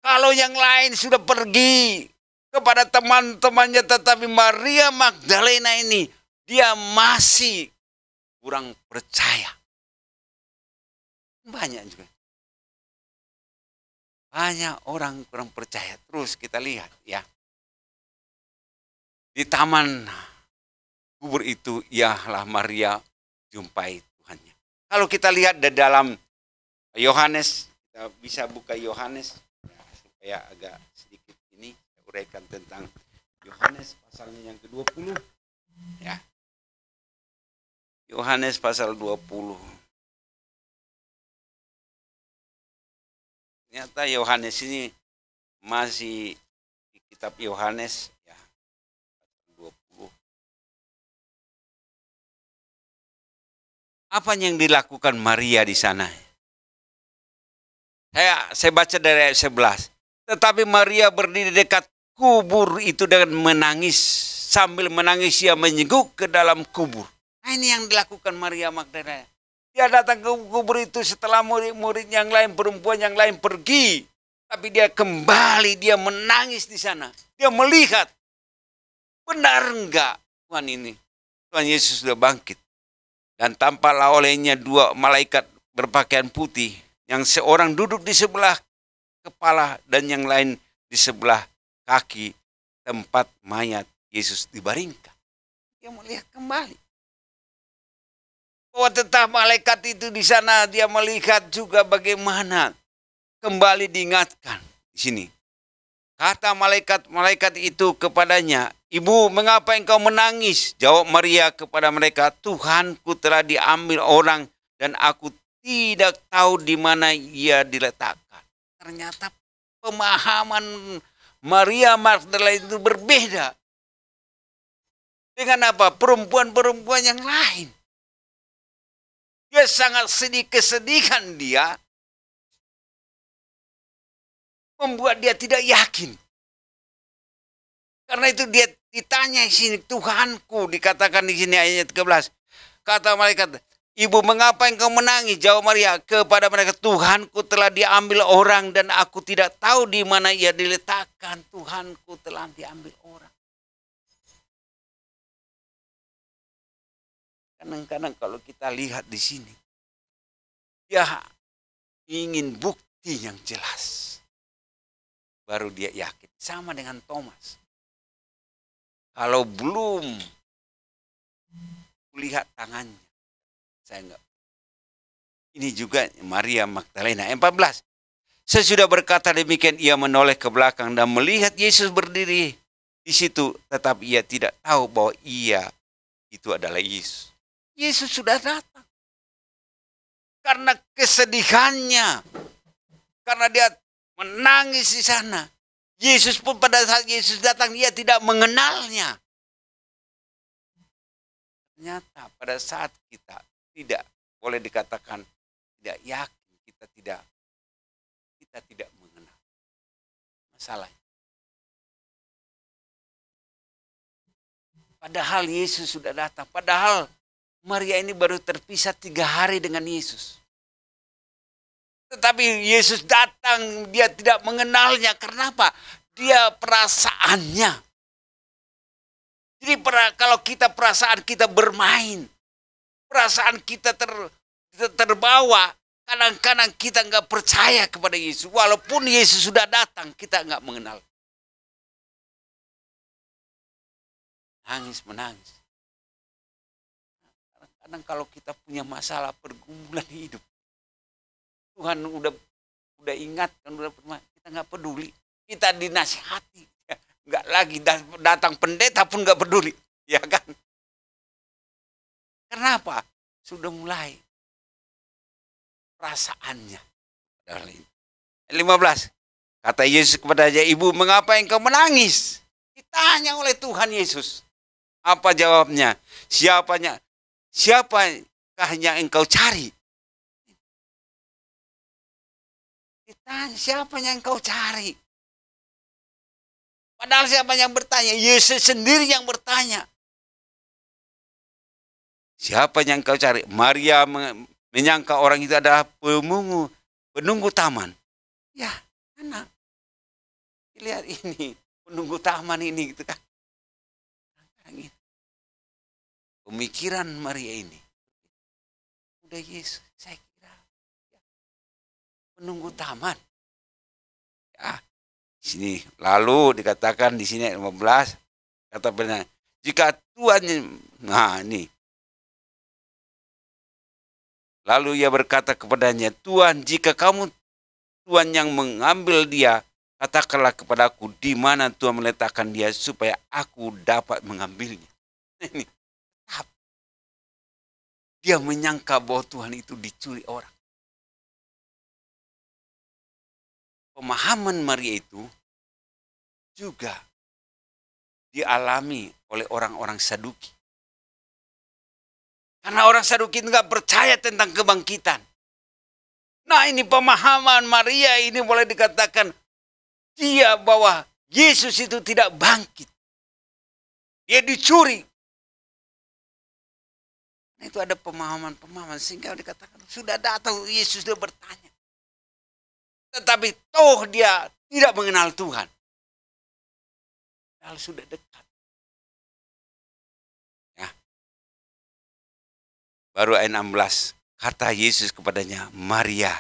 Kalau yang lain sudah pergi kepada teman-temannya, tetapi Maria Magdalena ini dia masih kurang percaya. Banyak juga. Banyak orang kurang percaya. Terus kita lihat ya. Di taman kubur itu ialah Maria jumpai Tuhannya. Kalau kita lihat di dalam Yohanes, kita bisa buka Yohanes ya, supaya agak sedikit ini saya uraikan tentang Yohanes pasalnya yang ke-20 ya. Yohanes pasal 20. Ternyata Yohanes ini masih di kitab Yohanes ya, 20. Apa yang dilakukan Maria di sana? Saya baca dari ayat 11. Tetapi Maria berdiri dekat kubur itu dengan menangis. Sambil menangis ia menyenguk ke dalam kubur. Nah, ini yang dilakukan Maria Magdalena. Dia datang ke kubur itu setelah murid-murid yang lain, perempuan yang lain pergi. Tapi dia kembali, dia menangis di sana. Dia melihat. Benar enggak Tuhan ini? Tuhan Yesus sudah bangkit. Dan tampaklah olehnya 2 malaikat berpakaian putih. Yang seorang duduk di sebelah kepala dan yang lain di sebelah kaki tempat mayat Yesus dibaringkan. Dia melihat kembali. Bahwa tetap malaikat itu di sana, dia melihat juga bagaimana kembali diingatkan di sini. Kata malaikat itu kepadanya, "Ibu, mengapa engkau menangis?" Jawab Maria kepada mereka, "Tuhanku telah diambil orang dan aku tidak tahu di mana ia diletakkan." Ternyata pemahaman Maria Magdalena itu berbeda dengan apa? Perempuan-perempuan yang lain. Dia sangat sedih, kesedihan dia membuat dia tidak yakin. Karena itu dia ditanya di sini, "Tuhanku," dikatakan di sini ayat 13. Kata malaikat, "Ibu, mengapa engkau menangis?" Jawab Maria kepada mereka, "Tuhanku telah diambil orang dan aku tidak tahu di mana ia diletakkan." Tuhanku telah diambil orang. Kadang-kadang kalau kita lihat di sini, dia ingin bukti yang jelas. Baru dia yakin. Sama dengan Thomas. Kalau belum lihat tangannya, saya enggak. Ini juga Maria Magdalena. 14. Sesudah berkata demikian, ia menoleh ke belakang dan melihat Yesus berdiri di situ. Tetapi ia tidak tahu bahwa ia itu adalah Yesus. Yesus sudah datang. Karena kesedihannya. Karena dia menangis di sana. Yesus pun pada saat Yesus datang, dia tidak mengenalnya. Ternyata pada saat kita tidak boleh dikatakan tidak yakin, kita tidak mengenal. Masalahnya. Padahal Yesus sudah datang. Padahal Maria ini baru terpisah 3 hari dengan Yesus. Tetapi Yesus datang, dia tidak mengenalnya. Kenapa? Dia perasaannya. Jadi kalau kita perasaan kita bermain, perasaan kita terbawa, kadang-kadang kita nggak percaya kepada Yesus. Walaupun Yesus sudah datang, kita nggak mengenal. Menangis. Kadang kalau kita punya masalah pergumulan hidup, Tuhan udah ingatkan, kita nggak peduli, kita dinasihati, nggak lagi datang pendeta pun nggak peduli, ya kan? Kenapa? Sudah mulai perasaannya. 15. Kata Yesus kepadanya, "Ibu, mengapa engkau menangis?" Ditanya oleh Tuhan Yesus. Apa jawabnya? Siapakah yang engkau cari? Ditanya, siapa yang engkau cari? Padahal siapa yang bertanya? Yesus sendiri yang bertanya. Siapa yang engkau cari? Maria menyangka orang itu adalah penunggu taman. Ya, anak. Lihat ini, penunggu taman ini gitu kan. Pemikiran Maria ini, udah Yesus, saya kira penunggu taman. Ya, di sini lalu dikatakan di sini 15, Kata penanya, jika Tuhan, nah ini. Lalu ia berkata kepadanya, Tuhan, jika kamu Tuhan yang mengambil dia, katakanlah kepadaku di mana Tuhan meletakkan dia supaya aku dapat mengambilnya. Ini, dia menyangka bahwa Tuhan itu dicuri orang. Pemahaman Maria itu juga dialami oleh orang-orang Saduki. Karena orang Saduki nggak percaya tentang kebangkitan. Nah, ini pemahaman Maria ini boleh dikatakan dia bahwa Yesus itu tidak bangkit. Dia dicuri. Nah, itu ada pemahaman-pemahaman sehingga dikatakan sudah datang Yesus, dia bertanya. Tetapi toh dia tidak mengenal Tuhan. Kalau sudah dekat. Ya. Baru ayat 16. Kata Yesus kepadanya, Maria.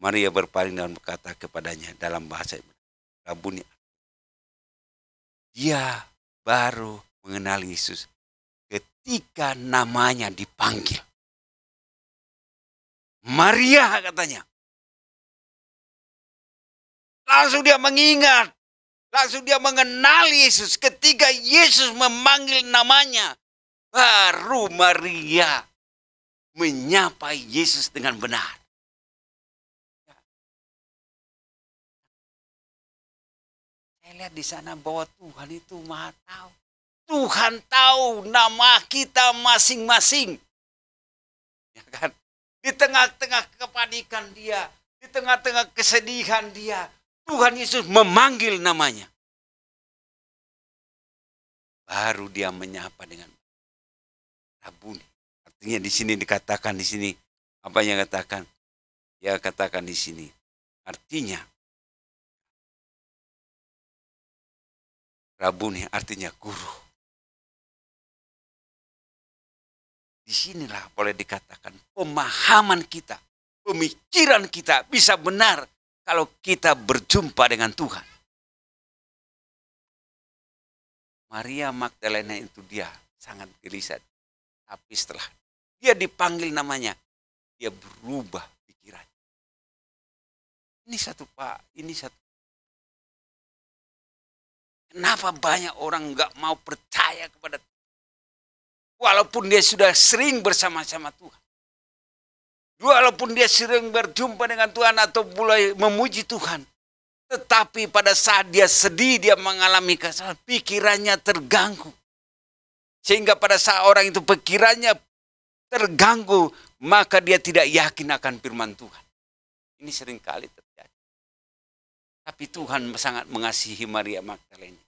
Maria berpaling dan berkata kepadanya dalam bahasa Rabuni. Dia baru mengenal Yesus ketika namanya dipanggil. Maria katanya. Langsung dia mengingat. Langsung dia mengenal Yesus ketika Yesus memanggil namanya. Baru Maria menyapa Yesus dengan benar. Saya lihat di sana bahwa Tuhan itu Maha tahu. Tuhan tahu nama kita masing-masing. Ya kan? Di tengah-tengah kepanikan dia, di tengah-tengah kesedihan dia, Tuhan Yesus memanggil namanya. Baru dia menyapa dengan Rabuni. Artinya di sini dikatakan di sini apa yang katakan? Ya katakan di sini. Artinya Rabuni artinya guru. Disinilah boleh dikatakan pemahaman kita, pemikiran kita bisa benar kalau kita berjumpa dengan Tuhan. Maria Magdalena itu dia sangat gelisah. Tapi setelah dia dipanggil namanya, dia berubah pikiran. Ini satu Pak, ini satu. Kenapa banyak orang nggak mau percaya kepada Tuhan? Walaupun dia sudah sering bersama-sama Tuhan. Walaupun dia sering berjumpa dengan Tuhan atau mulai memuji Tuhan. Tetapi pada saat dia sedih, dia mengalami kesalahan, pikirannya terganggu. Sehingga pada saat orang itu pikirannya terganggu, maka dia tidak yakin akan firman Tuhan. Ini sering kali terjadi. Tapi Tuhan sangat mengasihi Maria Magdalena.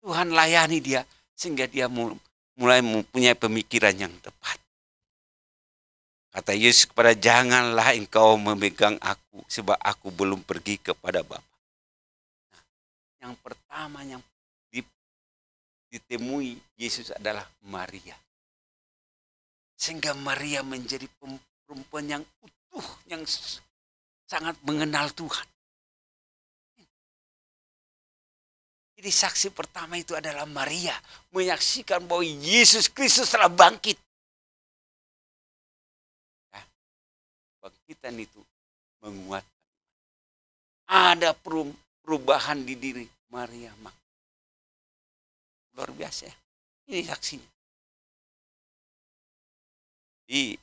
Tuhan layani dia sehingga dia mulai mempunyai pemikiran yang tepat. Kata Yesus kepada, janganlah engkau memegang aku sebab aku belum pergi kepada Bapa. Nah, yang pertama yang ditemui Yesus adalah Maria. Sehingga Maria menjadi perempuan yang utuh, yang sangat mengenal Tuhan. Jadi saksi pertama itu adalah Maria, menyaksikan bahwa Yesus Kristus telah bangkit. Nah, bangkitan itu menguatkan. Ada perubahan di diri Maria. Luar biasa ya. Ini saksinya. Jadi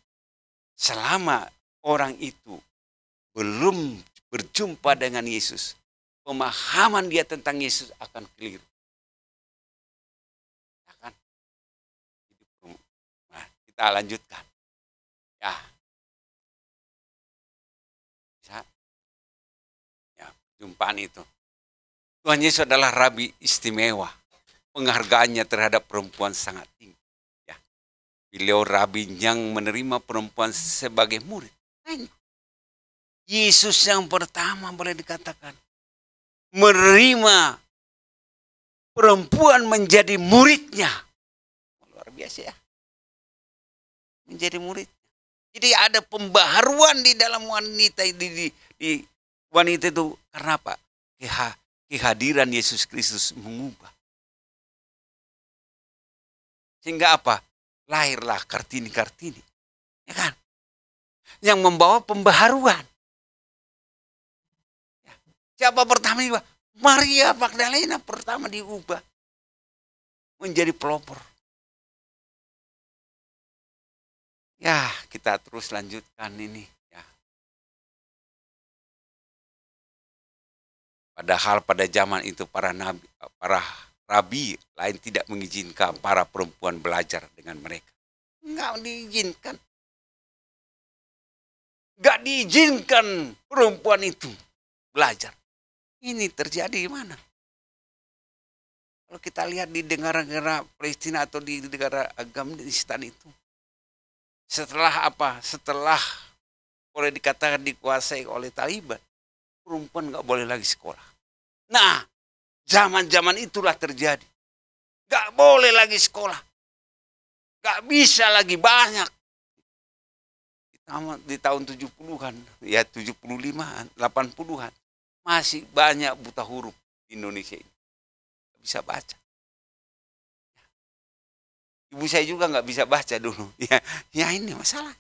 selama orang itu belum berjumpa dengan Yesus, pemahaman dia tentang Yesus akan keliru. Akan. Nah, kita lanjutkan. Ya. Bisa. Ya, jumpaan itu. Tuhan Yesus adalah Rabi istimewa. Penghargaannya terhadap perempuan sangat tinggi. Ya. Beliau Rabi yang menerima perempuan sebagai murid. Yesus yang pertama boleh dikatakan menerima perempuan menjadi muridnya. Luar biasa ya. Menjadi muridnya. Jadi ada pembaharuan di dalam wanita, di wanita itu. Karena apa? Kehadiran Yesus Kristus mengubah. Sehingga apa? Lahirlah Kartini-Kartini. Ya kan? Yang membawa pembaharuan. Siapa pertama diubah? Maria Magdalena pertama diubah menjadi pelopor. Ya, kita terus lanjutkan ini. Ya. Padahal pada zaman itu para rabi lain tidak mengizinkan para perempuan belajar dengan mereka. Enggak diizinkan. Enggak diizinkan perempuan itu belajar. Ini terjadi di mana? Kalau kita lihat di negara-negara Palestina atau di negara Afghanistan itu. Setelah apa? Setelah boleh dikatakan dikuasai oleh Taliban. Perempuan nggak boleh lagi sekolah. Nah, zaman-zaman itulah terjadi. Nggak boleh lagi sekolah. Nggak bisa lagi banyak. Di tahun 70-an, ya 75-an, 80-an. Masih banyak buta huruf di Indonesia ini. Nggak bisa baca. Ibu saya juga nggak bisa baca dulu. Ya ini masalah.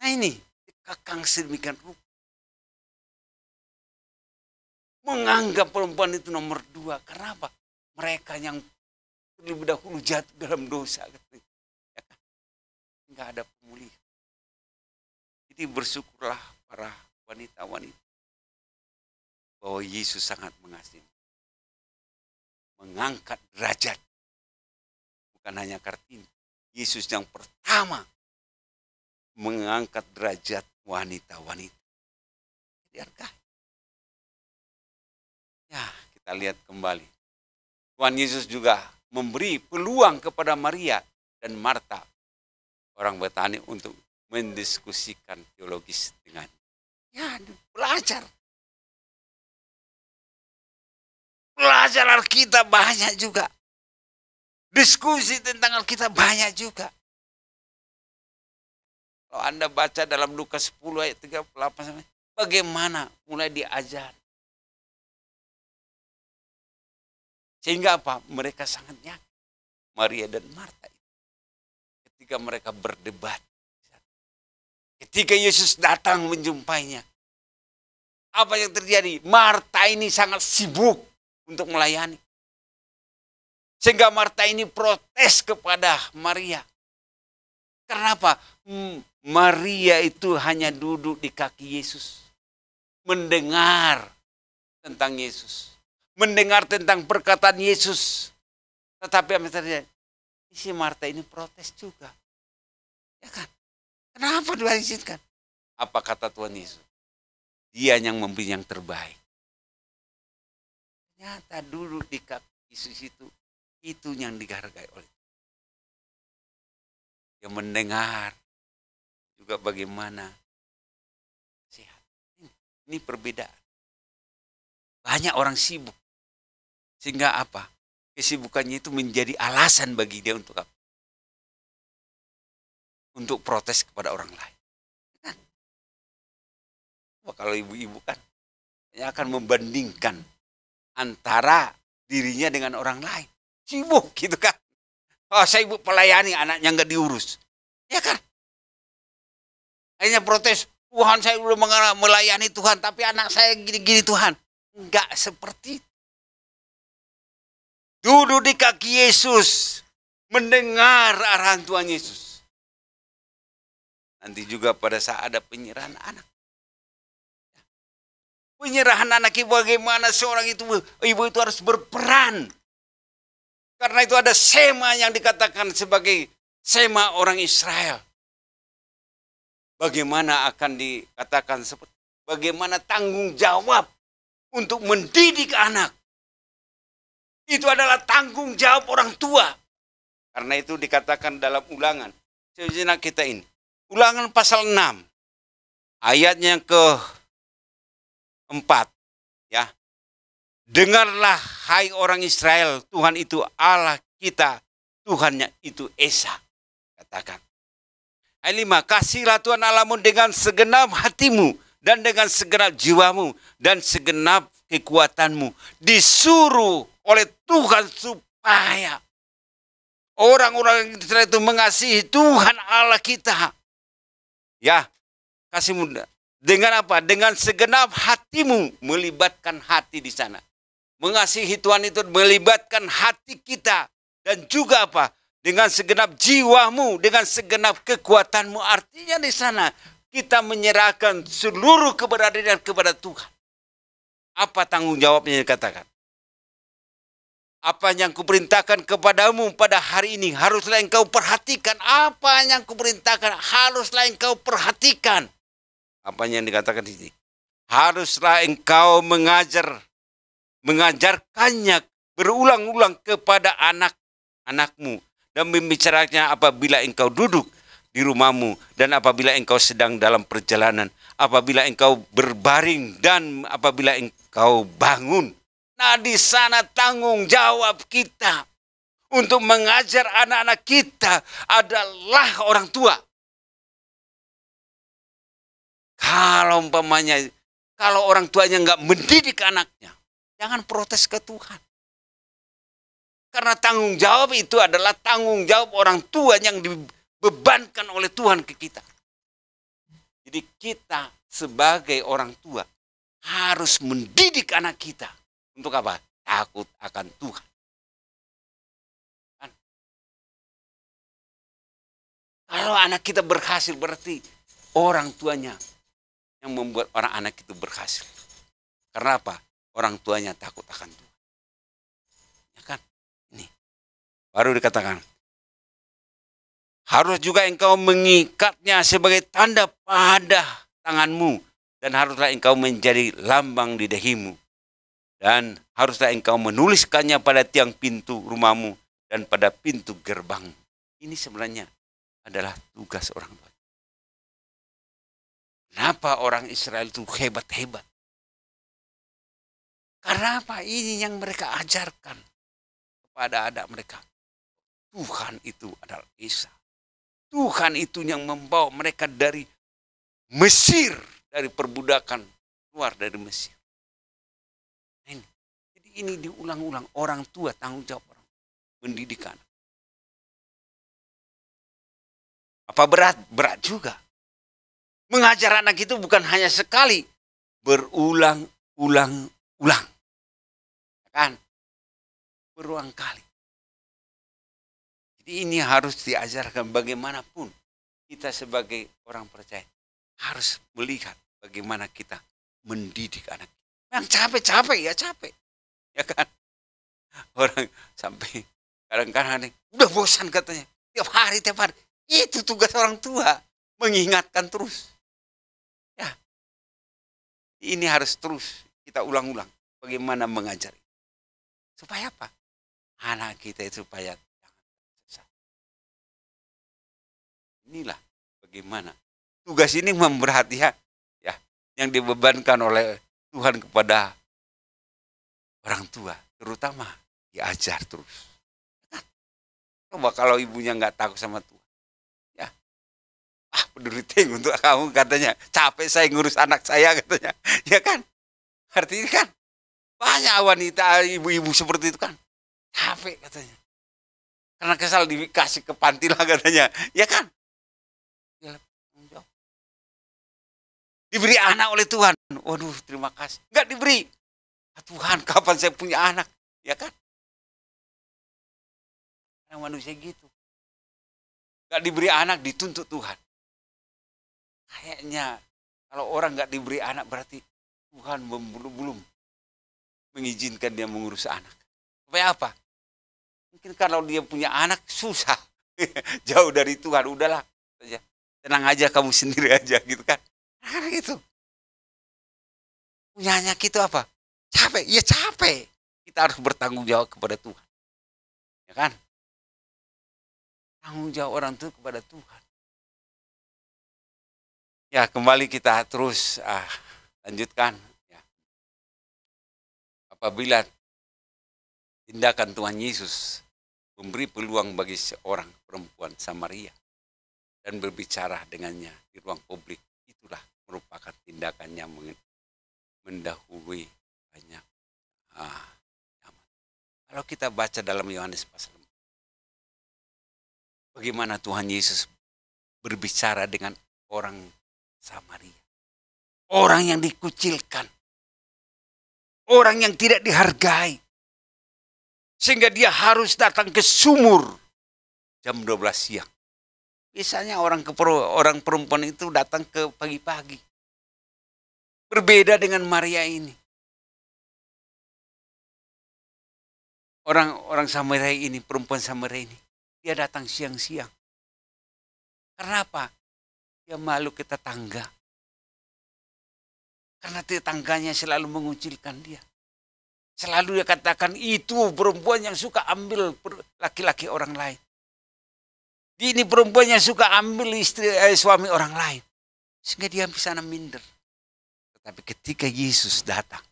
Nah ini, kakang sedemikian rupa. Menganggap perempuan itu nomor 2. Karena apa? Mereka yang terlebih dahulu jatuh dalam dosa. Nggak ada pemulihan. Jadi bersyukurlah para wanita-wanita. Bahwa Yesus sangat mengasihi. Mengangkat derajat. Bukan hanya Kartini. Yesus yang pertama mengangkat derajat wanita-wanita. Dihargai. Ya, kita lihat kembali. Tuhan Yesus juga memberi peluang kepada Maria dan Marta, orang Betani, untuk mendiskusikan teologis dengan. Ya, belajar. Belajar Alkitab banyak juga. Diskusi tentang Alkitab banyak juga. Kalau Anda baca dalam Lukas 10 ayat 38, bagaimana mulai diajar. Sehingga apa? Mereka sangat yakin. Maria dan Marta. Ketika mereka berdebat. Ketika Yesus datang menjumpainya. Apa yang terjadi? Marta ini sangat sibuk untuk melayani. Sehingga Marta ini protes kepada Maria. Kenapa? Maria itu hanya duduk di kaki Yesus. Mendengar tentang Yesus. Mendengar tentang perkataan Yesus. Tetapi apa yang terjadi? Si Marta ini protes juga. Ya kan? Kenapa diizinkan? Apa kata Tuhan Yesus? Dia yang memberi yang terbaik. Ternyata duduk di kaki Yesus itu yang dihargai oleh Tuhan. Yang mendengar juga bagaimana sehat. Ini perbedaan. Banyak orang sibuk. Sehingga apa? Kesibukannya itu menjadi alasan bagi dia untuk apa? Untuk protes kepada orang lain. Kan? Kalau ibu-ibu kan akan membandingkan antara dirinya dengan orang lain. Sibuk gitu kan. Oh, saya ibu pelayani, anaknya nggak diurus. Ya kan? Akhirnya protes, Tuhan saya udah melayani Tuhan, tapi anak saya gini-gini Tuhan. Enggak seperti itu. Duduk di kaki Yesus. Mendengar arahan Tuhan Yesus. Nanti juga pada saat ada penyerahan anak. Penyerahan anak ibu, bagaimana seorang ibu itu harus berperan. Karena itu ada sema yang dikatakan sebagai sema orang Israel. Bagaimana akan dikatakan seperti bagaimana tanggung jawab untuk mendidik anak. Itu adalah tanggung jawab orang tua. Karena itu dikatakan dalam Ulangan. Sejenak kita ini. Ulangan pasal 6. Ayatnya yang ke-4. Ya. Dengarlah hai orang Israel, Tuhan itu Allah kita, Tuhannya itu Esa. Katakan. Ayat 5, kasihlah Tuhan Allahmu dengan segenap hatimu, dan dengan segenap jiwamu, dan segenap kekuatanmu. Disuruh oleh Tuhan supaya Orang-orang Israel itu mengasihi Tuhan Allah kita. Ya, kasih muda. Dengan apa? Dengan segenap hatimu, melibatkan hati di sana. Mengasihi Tuhan itu melibatkan hati kita. Dan juga apa? Dengan segenap jiwamu, dengan segenap kekuatanmu. Artinya di sana kita menyerahkan seluruh keberadaan kepada Tuhan. Apa tanggung jawabnya dikatakan? Apa yang kuperintahkan kepadamu pada hari ini haruslah engkau perhatikan. Apa yang kuperintahkan haruslah engkau perhatikan. Apa yang dikatakan di sini? Haruslah engkau mengajarkannya berulang-ulang kepada anak-anakmu dan membicarakannya apabila engkau duduk di rumahmu dan apabila engkau sedang dalam perjalanan, apabila engkau berbaring dan apabila engkau bangun. Nah, di sana tanggung jawab kita untuk mengajar anak-anak kita adalah orang tua. Kalau umpamanya, kalau orang tuanya nggak mendidik anaknya, jangan protes ke Tuhan. Karena tanggung jawab itu adalah tanggung jawab orang tua yang dibebankan oleh Tuhan ke kita. Jadi kita sebagai orang tua harus mendidik anak kita. Untuk apa? Takut akan Tuhan. Kan? Kalau anak kita berhasil berarti orang tuanya yang membuat orang anak itu berhasil. Karena apa? Orang tuanya takut akan Tuhan. Ya kan? Ini baru dikatakan. Harus juga engkau mengikatnya sebagai tanda pada tanganmu. Dan haruslah engkau menjadi lambang di dahimu. Dan haruslah engkau menuliskannya pada tiang pintu rumahmu dan pada pintu gerbang. Ini sebenarnya adalah tugas orang tua. Kenapa orang Israel itu hebat-hebat? Karena apa? Ini yang mereka ajarkan kepada anak mereka. Tuhan itu adalah Esa. Tuhan itu yang membawa mereka dari Mesir, dari perbudakan keluar dari Mesir. Ini. Jadi ini diulang-ulang, orang tua tanggung jawab orang mendidik anak. Apa berat? Berat juga. Mengajar anak itu bukan hanya sekali, berulang-ulang. Kan? Berulang kali. Jadi ini harus diajarkan bagaimanapun kita sebagai orang percaya harus melihat bagaimana kita mendidik anak. Yang capek-capek ya capek. Ya kan? Orang sampai kadang-kadang udah bosan katanya. Tiap hari. Itu tugas orang tua. Mengingatkan terus. Ya. Ini harus terus kita ulang-ulang. Bagaimana mengajar. Supaya apa? Anak kita itu supaya jangan tersesat. Inilah bagaimana. Tugas ini memberat ya. Yang dibebankan oleh Tuhan kepada orang tua, terutama diajar terus. Coba kalau ibunya nggak takut sama Tuhan, ya, peduli untuk kamu katanya, capek saya ngurus anak saya katanya, ya kan? Artinya kan banyak wanita ibu-ibu seperti itu kan, capek katanya, karena kesal dikasih ke panti lah katanya, ya kan? Diberi anak oleh Tuhan. Waduh, terima kasih. Enggak diberi. Tuhan, kapan saya punya anak? Ya kan? Karena manusia gitu. Enggak diberi anak, dituntut Tuhan. Kayaknya kalau orang enggak diberi anak berarti Tuhan belum mengizinkan dia mengurus anak. Supaya apa? Mungkin kalau dia punya anak susah. Jauh dari Tuhan, udahlah. Tenang aja, kamu sendiri aja gitu kan. Nah, gitu. Punyanya gitu apa? Capek, ya capek. Kita harus bertanggung jawab kepada Tuhan. Ya kan? Tanggung jawab orang itu kepada Tuhan. Ya, kembali kita terus lanjutkan. Ya. Apabila tindakan Tuhan Yesus memberi peluang bagi seorang perempuan Samaria dan berbicara dengannya di ruang publik, itulah merupakan tindakan yang mendahului banyak. Kalau kita baca dalam Yohanes pasal bagaimana Tuhan Yesus berbicara dengan orang Samaria. Orang yang dikucilkan. Orang yang tidak dihargai. Sehingga dia harus datang ke sumur jam 12 siang. Biasanya orang perempuan itu datang ke pagi-pagi. Berbeda dengan Maria ini. Orang Samaria ini, perempuan Samaria ini, dia datang siang-siang. Karena apa? Dia malu ke tetangga. Karena tetangganya selalu mengucilkan dia. Selalu dia katakan itu perempuan yang suka ambil laki-laki orang lain. Ini perempuan yang suka ambil suami orang lain. Sehingga dia bisa minder. Tetapi ketika Yesus datang.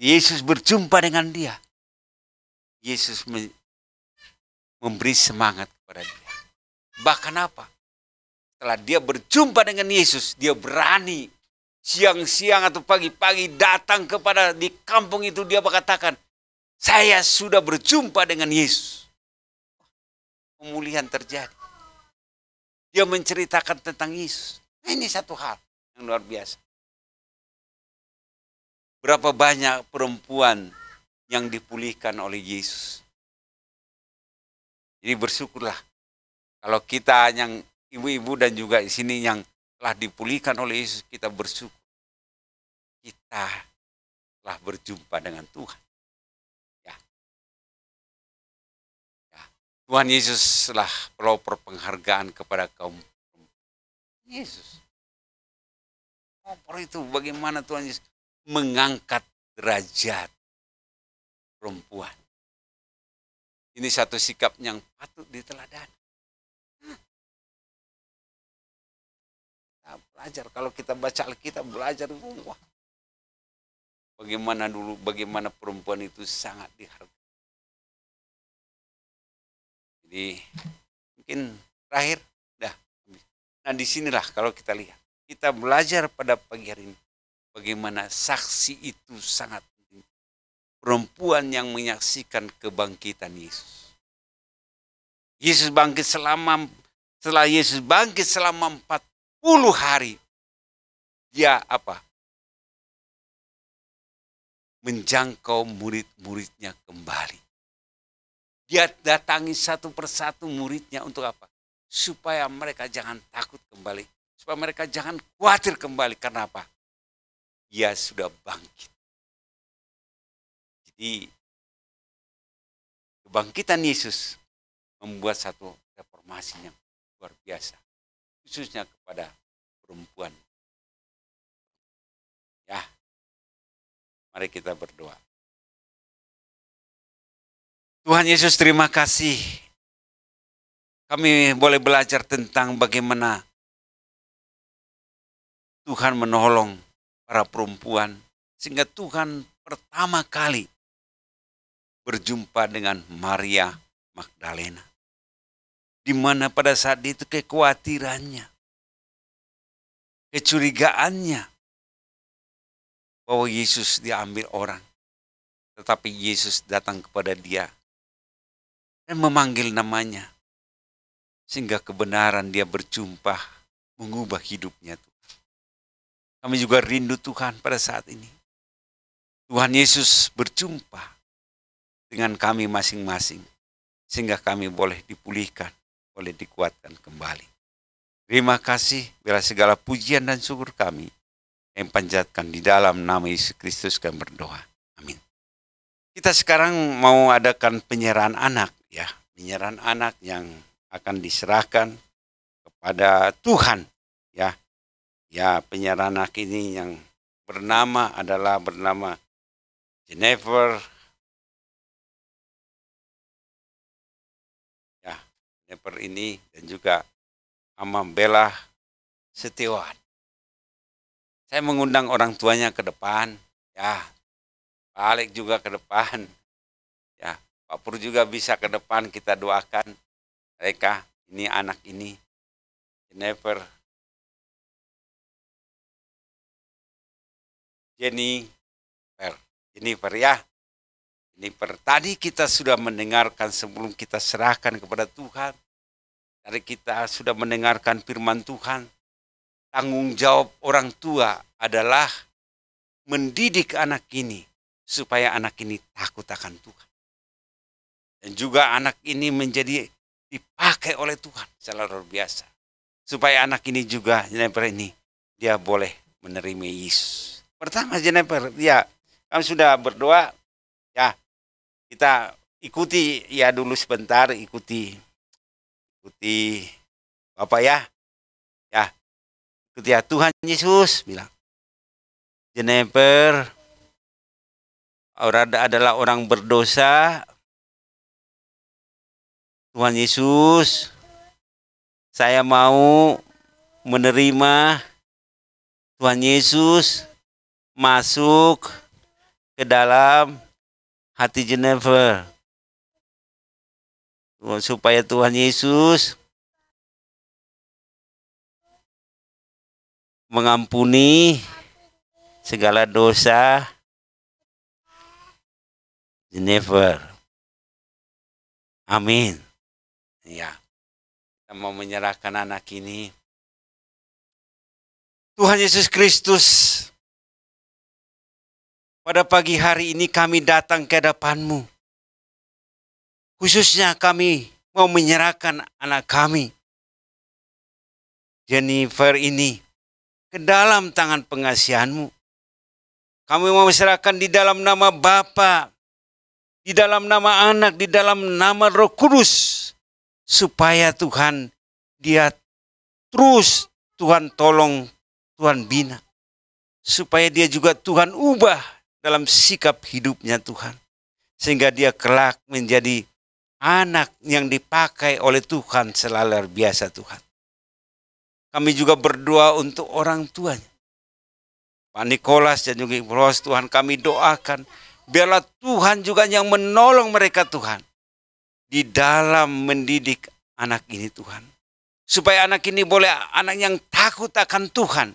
Yesus berjumpa dengan dia. Yesus memberi semangat kepada dia. Bahkan apa? Setelah dia berjumpa dengan Yesus, dia berani siang-siang atau pagi-pagi datang di kampung itu, dia berkatakan, saya sudah berjumpa dengan Yesus. Pemulihan terjadi. Dia menceritakan tentang Yesus. Ini satu hal yang luar biasa. Berapa banyak perempuan yang dipulihkan oleh Yesus. Jadi bersyukurlah kalau kita yang ibu-ibu dan juga di sini yang telah dipulihkan oleh Yesus, kita bersyukur. Kita telah berjumpa dengan Tuhan. Ya. Tuhan Yesus telah pelopor penghargaan kepada kaum Yesus. Pelopor itu bagaimana Tuhan Yesus mengangkat derajat perempuan. Ini satu sikap yang patut diteladani. Kita belajar, kalau kita baca Alkitab, belajar wah, bagaimana perempuan itu sangat dihargai. Jadi mungkin terakhir, nah disinilah kalau kita lihat, kita belajar pada pagi hari ini, bagaimana saksi itu sangat penting. Perempuan yang menyaksikan kebangkitan Yesus. Setelah Yesus bangkit selama 40 hari, dia apa? Menjangkau murid-muridnya kembali. Dia datangi satu persatu muridnya untuk apa? Supaya mereka jangan takut kembali. Supaya mereka jangan khawatir kembali. Karena apa? Dia sudah bangkit. Jadi kebangkitan Yesus membuat satu reformasi yang luar biasa. Khususnya kepada perempuan. Ya, mari kita berdoa. Tuhan Yesus, terima kasih. Kami boleh belajar tentang bagaimana Tuhan menolong para perempuan. Sehingga Tuhan pertama kali berjumpa dengan Maria Magdalena. Di mana pada saat itu kekhawatirannya, kecurigaannya bahwa Yesus diambil orang. Tetapi Yesus datang kepada dia dan memanggil namanya. Sehingga kebenaran dia berjumpa, mengubah hidupnya. Kami juga rindu Tuhan pada saat ini. Tuhan Yesus berjumpa dengan kami masing-masing. Sehingga kami boleh dipulihkan, boleh dikuatkan kembali. Terima kasih, bila segala pujian dan syukur kami yang panjatkan di dalam nama Yesus Kristus kami berdoa. Amin. Kita sekarang mau adakan penyerahan anak, ya, penyerahan anak yang akan diserahkan kepada Tuhan, ya. Ya, penyerahan anak ini yang bernama Jennifer. Ya, Jennifer ini dan juga Amambela Setiawan. Saya mengundang orang tuanya ke depan, ya. Pak Alek juga ke depan. Ya, Pak Pur juga bisa ke depan, kita doakan mereka, ini anak ini, Jennifer ya. Tadi kita sudah mendengarkan sebelum kita serahkan kepada Tuhan. Tadi kita sudah mendengarkan firman Tuhan. Tanggung jawab orang tua adalah mendidik anak ini supaya anak ini takut akan Tuhan. Dan juga anak ini menjadi dipakai oleh Tuhan secara luar biasa. Supaya anak ini juga, Jennifer ini, dia boleh menerima Yesus. Pertama Jennifer, ya kami sudah berdoa, ya kita ikuti ya dulu sebentar, ikuti Bapak ya, ikuti ya Tuhan Yesus bilang, Jennifer adalah orang berdosa. Tuhan Yesus, saya mau menerima Tuhan Yesus masuk ke dalam hati Jennifer. Supaya Tuhan Yesus mengampuni segala dosa Jennifer. Amin. Ya, kita mau menyerahkan anak ini. Tuhan Yesus Kristus, pada pagi hari ini kami datang ke hadapan-Mu. Khususnya kami mau menyerahkan anak kami, Jennifer ini, ke dalam tangan pengasihan-Mu. Kami mau menyerahkan di dalam nama Bapa, di dalam nama Anak, di dalam nama Roh Kudus. Supaya Tuhan, dia terus Tuhan tolong, Tuhan bina. Supaya dia juga Tuhan ubah dalam sikap hidupnya Tuhan. Sehingga dia kelak menjadi anak yang dipakai oleh Tuhan selalu luar biasa Tuhan. Kami juga berdoa untuk orang tuanya. Pak Nikolas dan juga Ibu Ros, Tuhan kami doakan. Biarlah Tuhan juga yang menolong mereka Tuhan. Di dalam mendidik anak ini Tuhan. Supaya anak ini boleh anak yang takut akan Tuhan.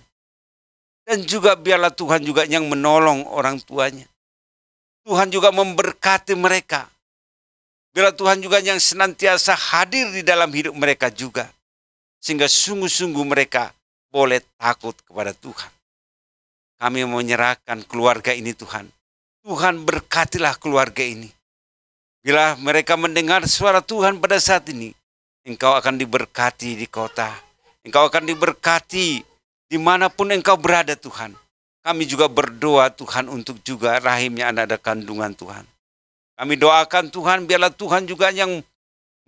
Dan juga biarlah Tuhan juga yang menolong orang tuanya. Tuhan juga memberkati mereka. Biarlah Tuhan juga yang senantiasa hadir di dalam hidup mereka juga. Sehingga sungguh-sungguh mereka boleh takut kepada Tuhan. Kami menyerahkan keluarga ini Tuhan. Tuhan berkatilah keluarga ini. Bila mereka mendengar suara Tuhan pada saat ini, engkau akan diberkati di kota. Engkau akan diberkati dimanapun engkau berada Tuhan. Kami juga berdoa Tuhan untuk juga rahimnya anak dan kandungan Tuhan. Kami doakan Tuhan, biarlah Tuhan juga yang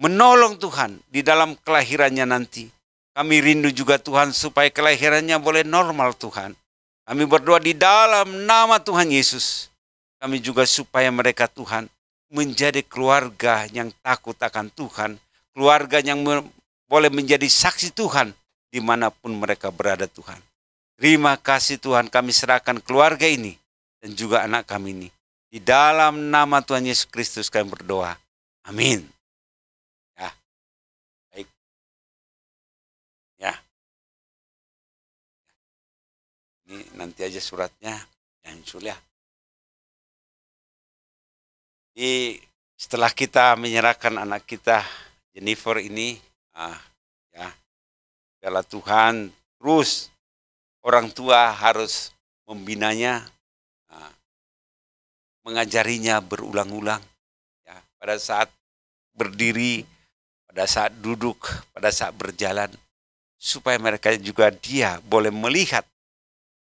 menolong Tuhan di dalam kelahirannya nanti. Kami rindu juga Tuhan supaya kelahirannya boleh normal Tuhan. Kami berdoa di dalam nama Tuhan Yesus. Kami juga supaya mereka Tuhan menjadi keluarga yang takut akan Tuhan. Keluarga yang boleh menjadi saksi Tuhan dimanapun mereka berada Tuhan. Terima kasih Tuhan, kami serahkan keluarga ini dan juga anak kami ini. Di dalam nama Tuhan Yesus Kristus kami berdoa. Amin. Ya, baik. Ya. Ini nanti aja suratnya. Yang sulia. Setelah kita menyerahkan anak kita Jennifer ini, biarlah Tuhan terus orang tua harus membinanya, mengajarinya berulang-ulang. Ya, pada saat berdiri, pada saat duduk, pada saat berjalan, supaya mereka juga dia boleh melihat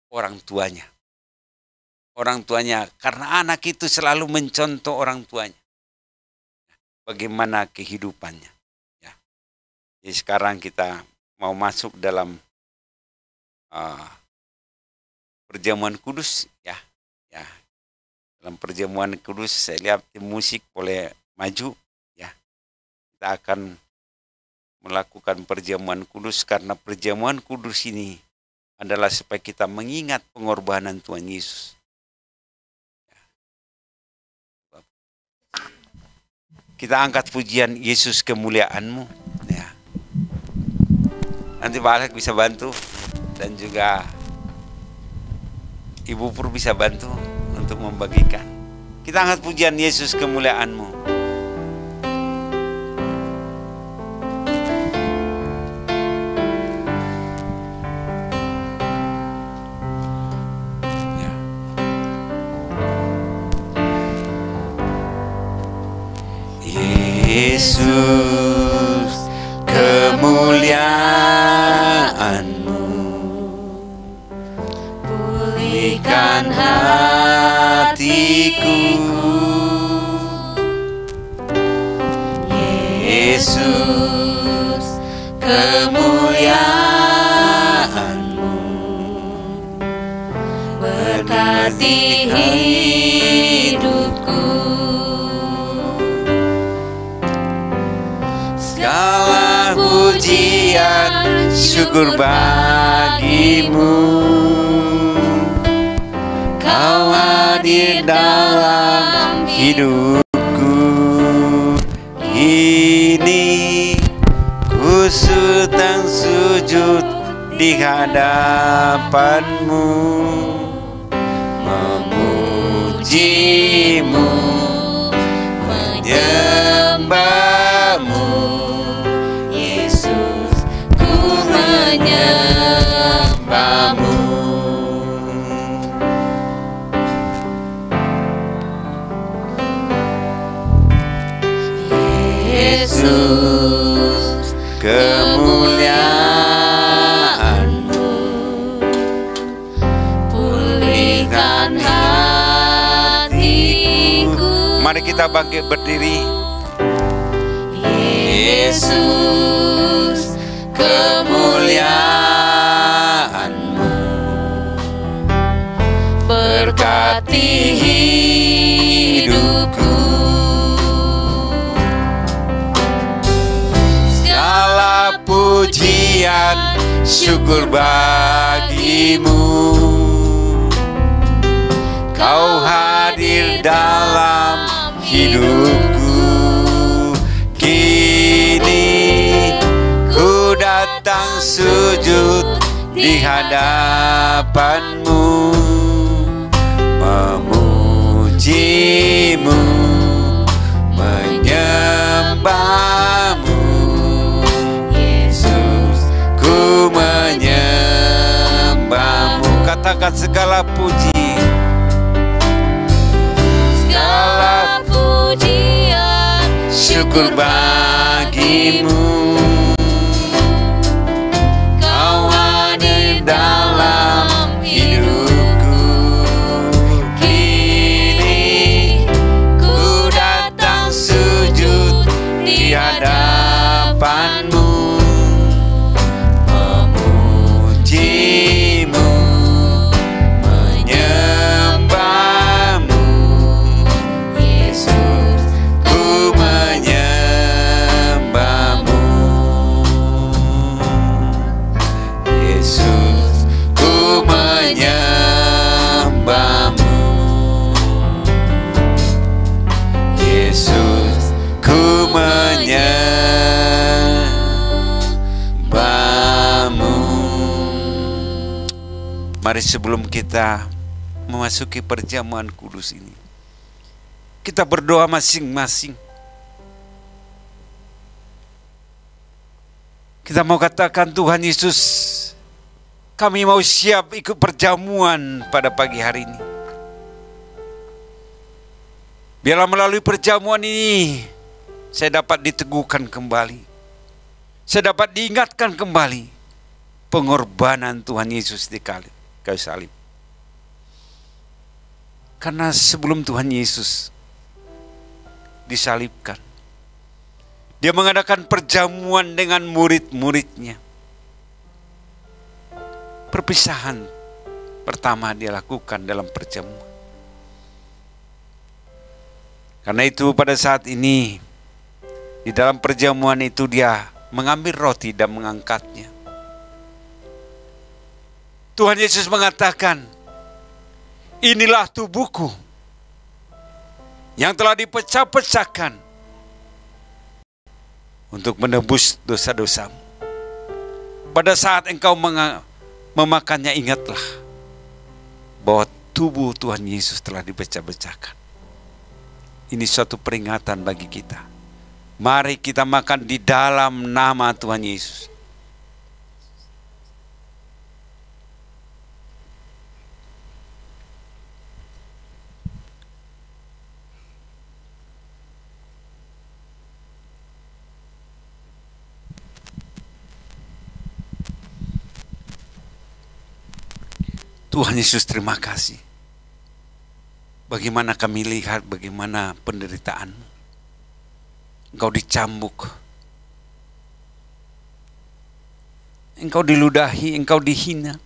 orang tuanya. Orang tuanya, karena anak itu selalu mencontoh orang tuanya. Bagaimana kehidupannya. Ya. Jadi sekarang kita mau masuk dalam perjamuan kudus. Ya. Dalam perjamuan kudus, saya lihat tim musik boleh maju. Ya. Kita akan melakukan perjamuan kudus, karena perjamuan kudus ini adalah supaya kita mengingat pengorbanan Tuhan Yesus. Kita angkat pujian Yesus kemuliaan-Mu. Ya. Nanti Pak Alek bisa bantu. Dan juga Ibu Pur bisa bantu untuk membagikan. Kita angkat pujian Yesus, kemuliaan-Mu. Ya. Yesus, kemuliaan-Mu, pulihkan hatiku. Yesus, kemuliaan-Mu, berkati hidupku. Segala pujian syukur bagi-Mu, Kau hadir dalam hidupku. Kini ku sedang sujud di hadapan-Mu, memuji-Mu, menyembah-Mu. Yesus, ku menyembah-Mu. Yesus, kemuliaan-Mu, pulihkan hatiku. Mari kita bangkit berdiri. Yesus, kemuliaan-Mu, berkati hidupku. Segala pujian syukur bagi-Mu, Kau hadir dalam hidupku. Kini ku datang sujud di hadapan-Mu, memuji-Mu, menyembah-Mu. Yesus, ku menyembah-Mu. Katakan segala puji, segala pujian syukur bagi-Mu, Kau hadir dalam hidupku. Kini ku datang sujud di hadapan-Mu, memuji-Mu, menyembah-Mu. Yesus, ku menyembah-Mu. Yesus, ku menyembah-Mu. Yesus, ku menyembah-Mu. Mari sebelum kita memasuki perjamuan kudus ini, kita berdoa masing-masing. Kita mau katakan, Tuhan Yesus, kami mau siap ikut perjamuan pada pagi hari ini. Biarlah melalui perjamuan ini saya dapat diteguhkan kembali. Saya dapat diingatkan kembali pengorbanan Tuhan Yesus di kayu salib. Karena sebelum Tuhan Yesus disalibkan, Dia mengadakan perjamuan dengan murid-muridnya. Perpisahan pertama Dia lakukan dalam perjamuan. Karena itu pada saat ini, di dalam perjamuan itu Dia mengambil roti dan mengangkatnya. Tuhan Yesus mengatakan, inilah tubuhku yang telah dipecah-pecahkan untuk menebus dosa-dosamu. Pada saat engkau memakannya, ingatlah bahwa tubuh Tuhan Yesus telah dipecah-pecahkan. Ini suatu peringatan bagi kita. Mari kita makan di dalam nama Tuhan Yesus. Tuhan Yesus, terima kasih. Bagaimana kami lihat bagaimana penderitaan-Mu. Engkau dicambuk, Engkau diludahi, Engkau dihina.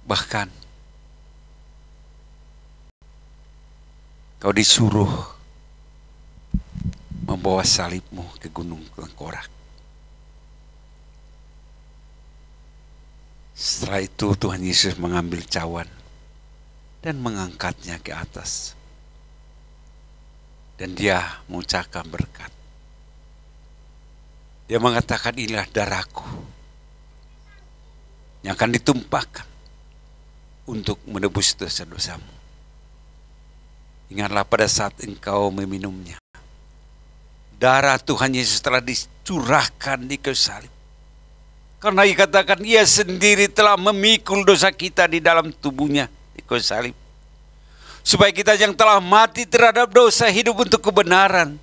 Bahkan Engkau disuruh membawa salib-Mu ke gunung Tengkorak. Setelah itu Tuhan Yesus mengambil cawan dan mengangkatnya ke atas. Dan Dia mengucapkan berkat. Dia mengatakan, inilah darahku yang akan ditumpahkan untuk menebus dosa-dosamu. Ingatlah pada saat engkau meminumnya. Darah Tuhan Yesus telah dicurahkan di kayu salib. Karena dikatakan Ia sendiri telah memikul dosa kita di dalam tubuhnya di kayu salib. Supaya kita yang telah mati terhadap dosa hidup untuk kebenaran.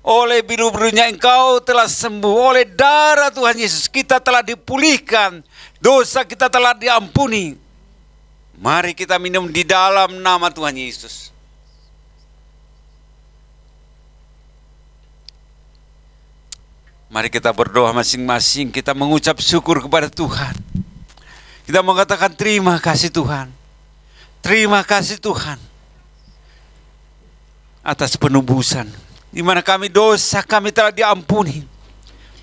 Oleh biru-birunya engkau telah sembuh. Oleh darah Tuhan Yesus kita telah dipulihkan. Dosa kita telah diampuni. Mari kita minum di dalam nama Tuhan Yesus. Mari kita berdoa masing-masing. Kita mengucap syukur kepada Tuhan. Kita mengatakan terima kasih Tuhan. Terima kasih Tuhan. Atas penebusan. Di mana dosa kami telah diampuni.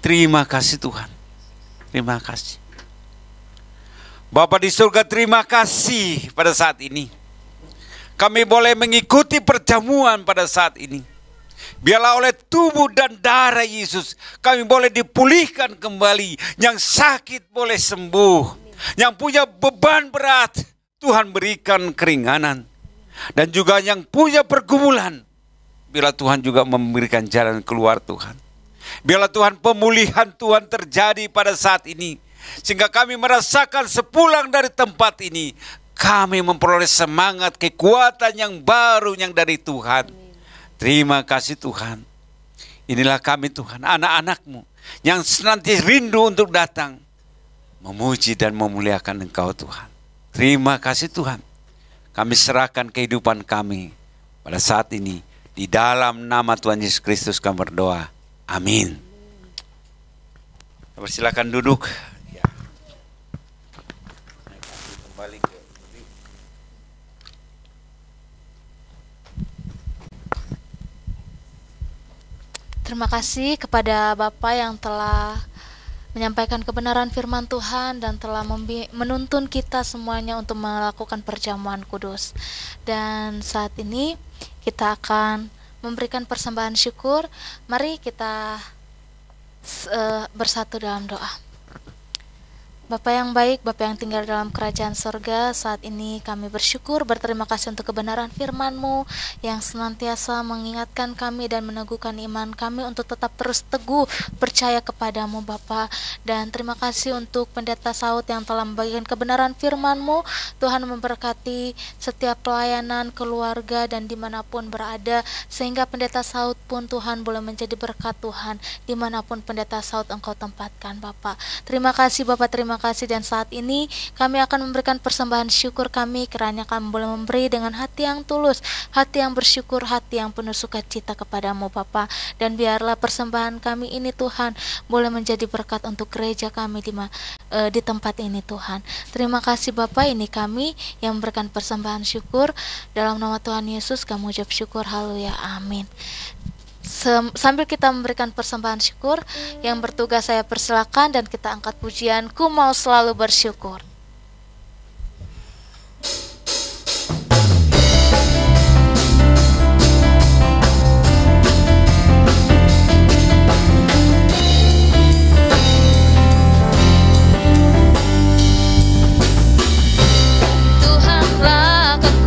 Terima kasih Tuhan. Terima kasih. Bapa di surga, terima kasih pada saat ini. Kami boleh mengikuti perjamuan pada saat ini. Biarlah oleh tubuh dan darah Yesus kami boleh dipulihkan kembali. Yang sakit boleh sembuh. Yang punya beban berat Tuhan berikan keringanan. Dan juga yang punya pergumulan, biarlah Tuhan juga memberikan jalan keluar Tuhan. Biarlah Tuhan pemulihan Tuhan terjadi pada saat ini. Sehingga kami merasakan sepulang dari tempat ini, kami memperoleh semangat, kekuatan yang baru yang dari Tuhan. Terima kasih Tuhan. Inilah kami Tuhan, anak-anak-Mu yang senantiasa rindu untuk datang memuji dan memuliakan Engkau Tuhan. Terima kasih Tuhan. Kami serahkan kehidupan kami pada saat ini. Di dalam nama Tuhan Yesus Kristus kami berdoa. Amin. Silakan duduk. Ya. Kembali ke Terima kasih kepada Bapak yang telah menyampaikan kebenaran firman Tuhan dan telah menuntun kita semuanya untuk melakukan perjamuan kudus. Dan saat ini kita akan memberikan persembahan syukur. Mari kita bersatu dalam doa. Bapa yang baik, Bapa yang tinggal dalam kerajaan sorga, saat ini kami bersyukur, berterima kasih untuk kebenaran firman-Mu yang senantiasa mengingatkan kami dan meneguhkan iman kami untuk tetap terus teguh percaya kepadamu Bapa. Dan terima kasih untuk Pendeta Saud yang telah membagikan kebenaran firman-Mu. Tuhan memberkati setiap pelayanan, keluarga, dan dimanapun berada, sehingga Pendeta Saud pun Tuhan boleh menjadi berkat Tuhan dimanapun Pendeta Saud Engkau tempatkan Bapa. Terima kasih Bapa, terima kasih. Dan saat ini kami akan memberikan persembahan syukur kami, kiranya kami boleh memberi dengan hati yang tulus, hati yang bersyukur, hati yang penuh sukacita kepadamu Bapa. Dan biarlah persembahan kami ini Tuhan boleh menjadi berkat untuk gereja kami di tempat ini Tuhan. Terima kasih Bapa, ini kami yang memberikan persembahan syukur. Dalam nama Tuhan Yesus kami ucap syukur, haleluya, amin. Sambil kita memberikan persembahan syukur, yang bertugas saya persilakan dan kita angkat pujian Ku Mau Selalu Bersyukur. Tuhanlah kekuatan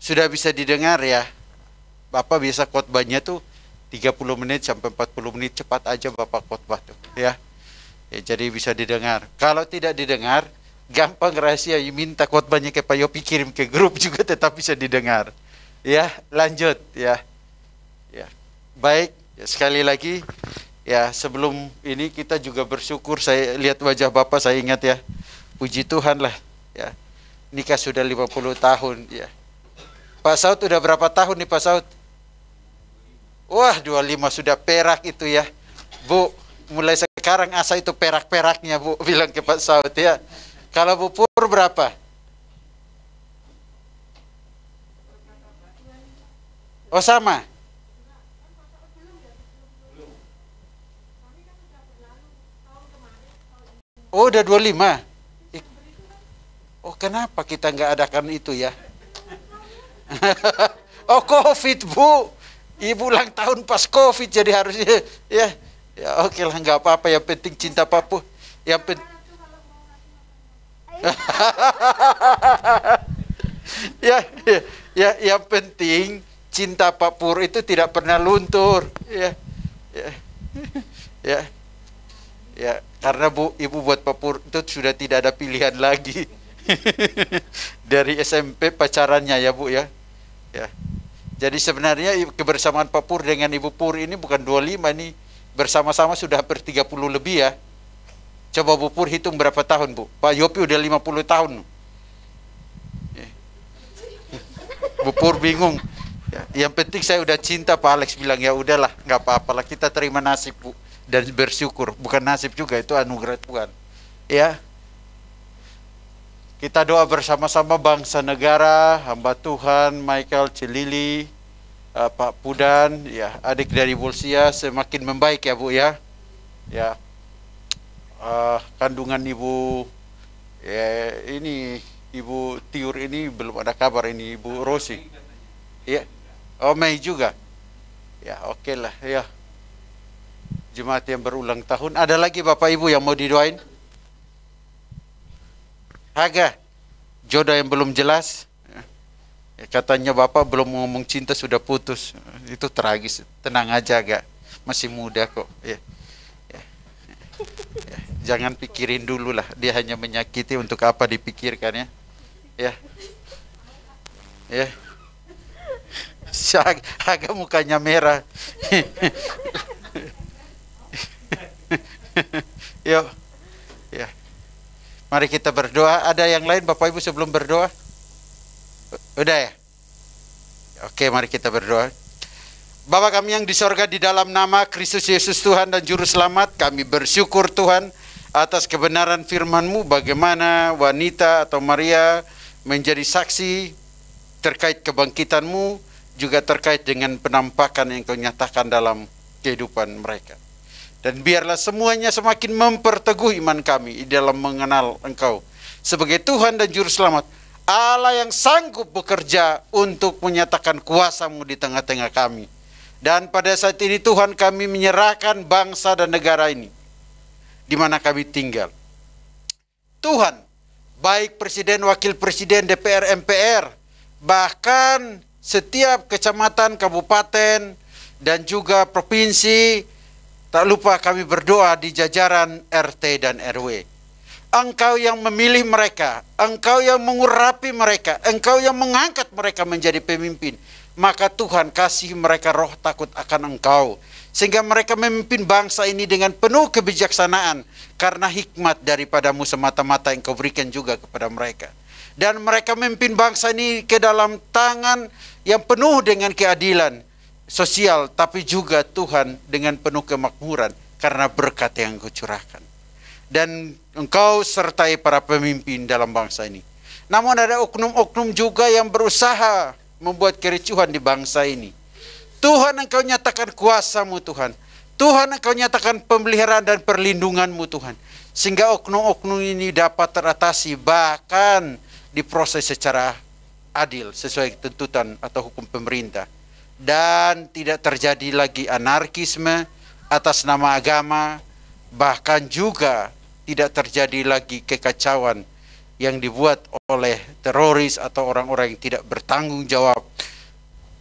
sudah bisa didengar ya. Bapak biasa khotbahnya tuh 30 menit sampai 40 menit, cepat aja Bapak khotbah tuh ya. Jadi bisa didengar. Kalau tidak didengar, gampang rahasia, minta khotbahnya ke Pak Yopi, kirim ke grup juga tetap bisa didengar. Ya, lanjut ya. Ya. Baik, ya, sekali lagi ya, sebelum ini kita juga bersyukur, saya lihat wajah Bapak, saya ingat ya. Puji Tuhan lah ya. Nikah sudah 50 tahun ya. Pak Saud udah berapa tahun nih Pak Saud? Wah, 25 sudah perak itu ya. Bu, mulai sekarang asa itu perak-peraknya Bu, bilang ke Pak Saud ya. Kalau Bu Pur berapa? Oh sama. Oh udah 25. Oh kenapa kita nggak adakan itu ya? Oh COVID Bu. Ibu ulang tahun pas COVID, jadi harusnya ya. Ya oke lah, nggak apa-apa, yang penting cinta Papua. Yang penting yang penting cinta Pak Pur itu tidak pernah luntur ya. Karena Ibu buat Pak Pur itu sudah tidak ada pilihan lagi. Dari SMP pacarannya ya Bu ya. Jadi sebenarnya kebersamaan Pak Pur dengan Ibu Pur ini bukan 25 nih, bersama-sama sudah hampir 30 lebih ya. Coba Bu Pur hitung berapa tahun Bu? Pak Yopi udah 50 tahun. Bu Pur bingung. Yang penting saya udah cinta, Pak Alex bilang ya udahlah, nggak apa-apalah, kita terima nasib Bu dan bersyukur. Bukan nasib juga, itu anugerah Tuhan. Ya. Kita doa bersama-sama bangsa negara, hamba Tuhan Michael Celili, Pak Pudan, ya adik dari Bolsia semakin membaik ya Bu ya. Ya. Kandungan Ibu ya, ini Ibu Tiur ini belum ada kabar, ini Ibu Rosi. Ya. Oh Mei juga. Ya oke lah ya. Jemaat yang berulang tahun. Ada lagi Bapak Ibu yang mau didoain? Haga, jodoh yang belum jelas. Ya, katanya Bapak belum ngomong cinta sudah putus. Itu tragis. Tenang aja agak, masih muda kok. Ya. Jangan pikirin dulu lah. Dia hanya menyakiti, untuk apa dipikirkan ya. Ya. Haga mukanya merah. Yuk. Ya. Mari kita berdoa. Ada yang lain Bapak Ibu sebelum berdoa? Udah ya? Oke, mari kita berdoa. Bapa kami yang di sorga, di dalam nama Kristus Yesus Tuhan dan Juru Selamat, kami bersyukur Tuhan atas kebenaran firman-Mu, bagaimana wanita atau Maria menjadi saksi terkait kebangkitan-Mu, juga terkait dengan penampakan yang Kau nyatakan dalam kehidupan mereka. Dan biarlah semuanya semakin memperteguh iman kami di dalam mengenal Engkau sebagai Tuhan dan Juru Selamat, Allah yang sanggup bekerja untuk menyatakan kuasa-Mu di tengah-tengah kami. Dan pada saat ini Tuhan, kami menyerahkan bangsa dan negara ini di mana kami tinggal. Tuhan, baik Presiden, Wakil Presiden, DPR, MPR, bahkan setiap kecamatan, kabupaten, dan juga provinsi, tak lupa kami berdoa di jajaran RT dan RW. Engkau yang memilih mereka, Engkau yang mengurapi mereka, Engkau yang mengangkat mereka menjadi pemimpin. Maka Tuhan, kasih mereka roh takut akan Engkau, sehingga mereka memimpin bangsa ini dengan penuh kebijaksanaan, karena hikmat daripada-Mu semata-mata yang Kau berikan juga kepada mereka. Dan mereka memimpin bangsa ini ke dalam tangan yang penuh dengan keadilan sosial, tapi juga Tuhan dengan penuh kemakmuran karena berkat yang Engkau curahkan. Dan Engkau sertai para pemimpin dalam bangsa ini. Namun ada oknum-oknum juga yang berusaha membuat kericuhan di bangsa ini. Tuhan, Engkau nyatakan kuasa-Mu Tuhan. Tuhan, Engkau nyatakan pemeliharaan dan perlindungan-Mu Tuhan, sehingga oknum-oknum ini dapat teratasi, bahkan diproses secara adil sesuai tuntutan atau hukum pemerintah. Dan tidak terjadi lagi anarkisme atas nama agama, bahkan juga tidak terjadi lagi kekacauan yang dibuat oleh teroris atau orang-orang yang tidak bertanggung jawab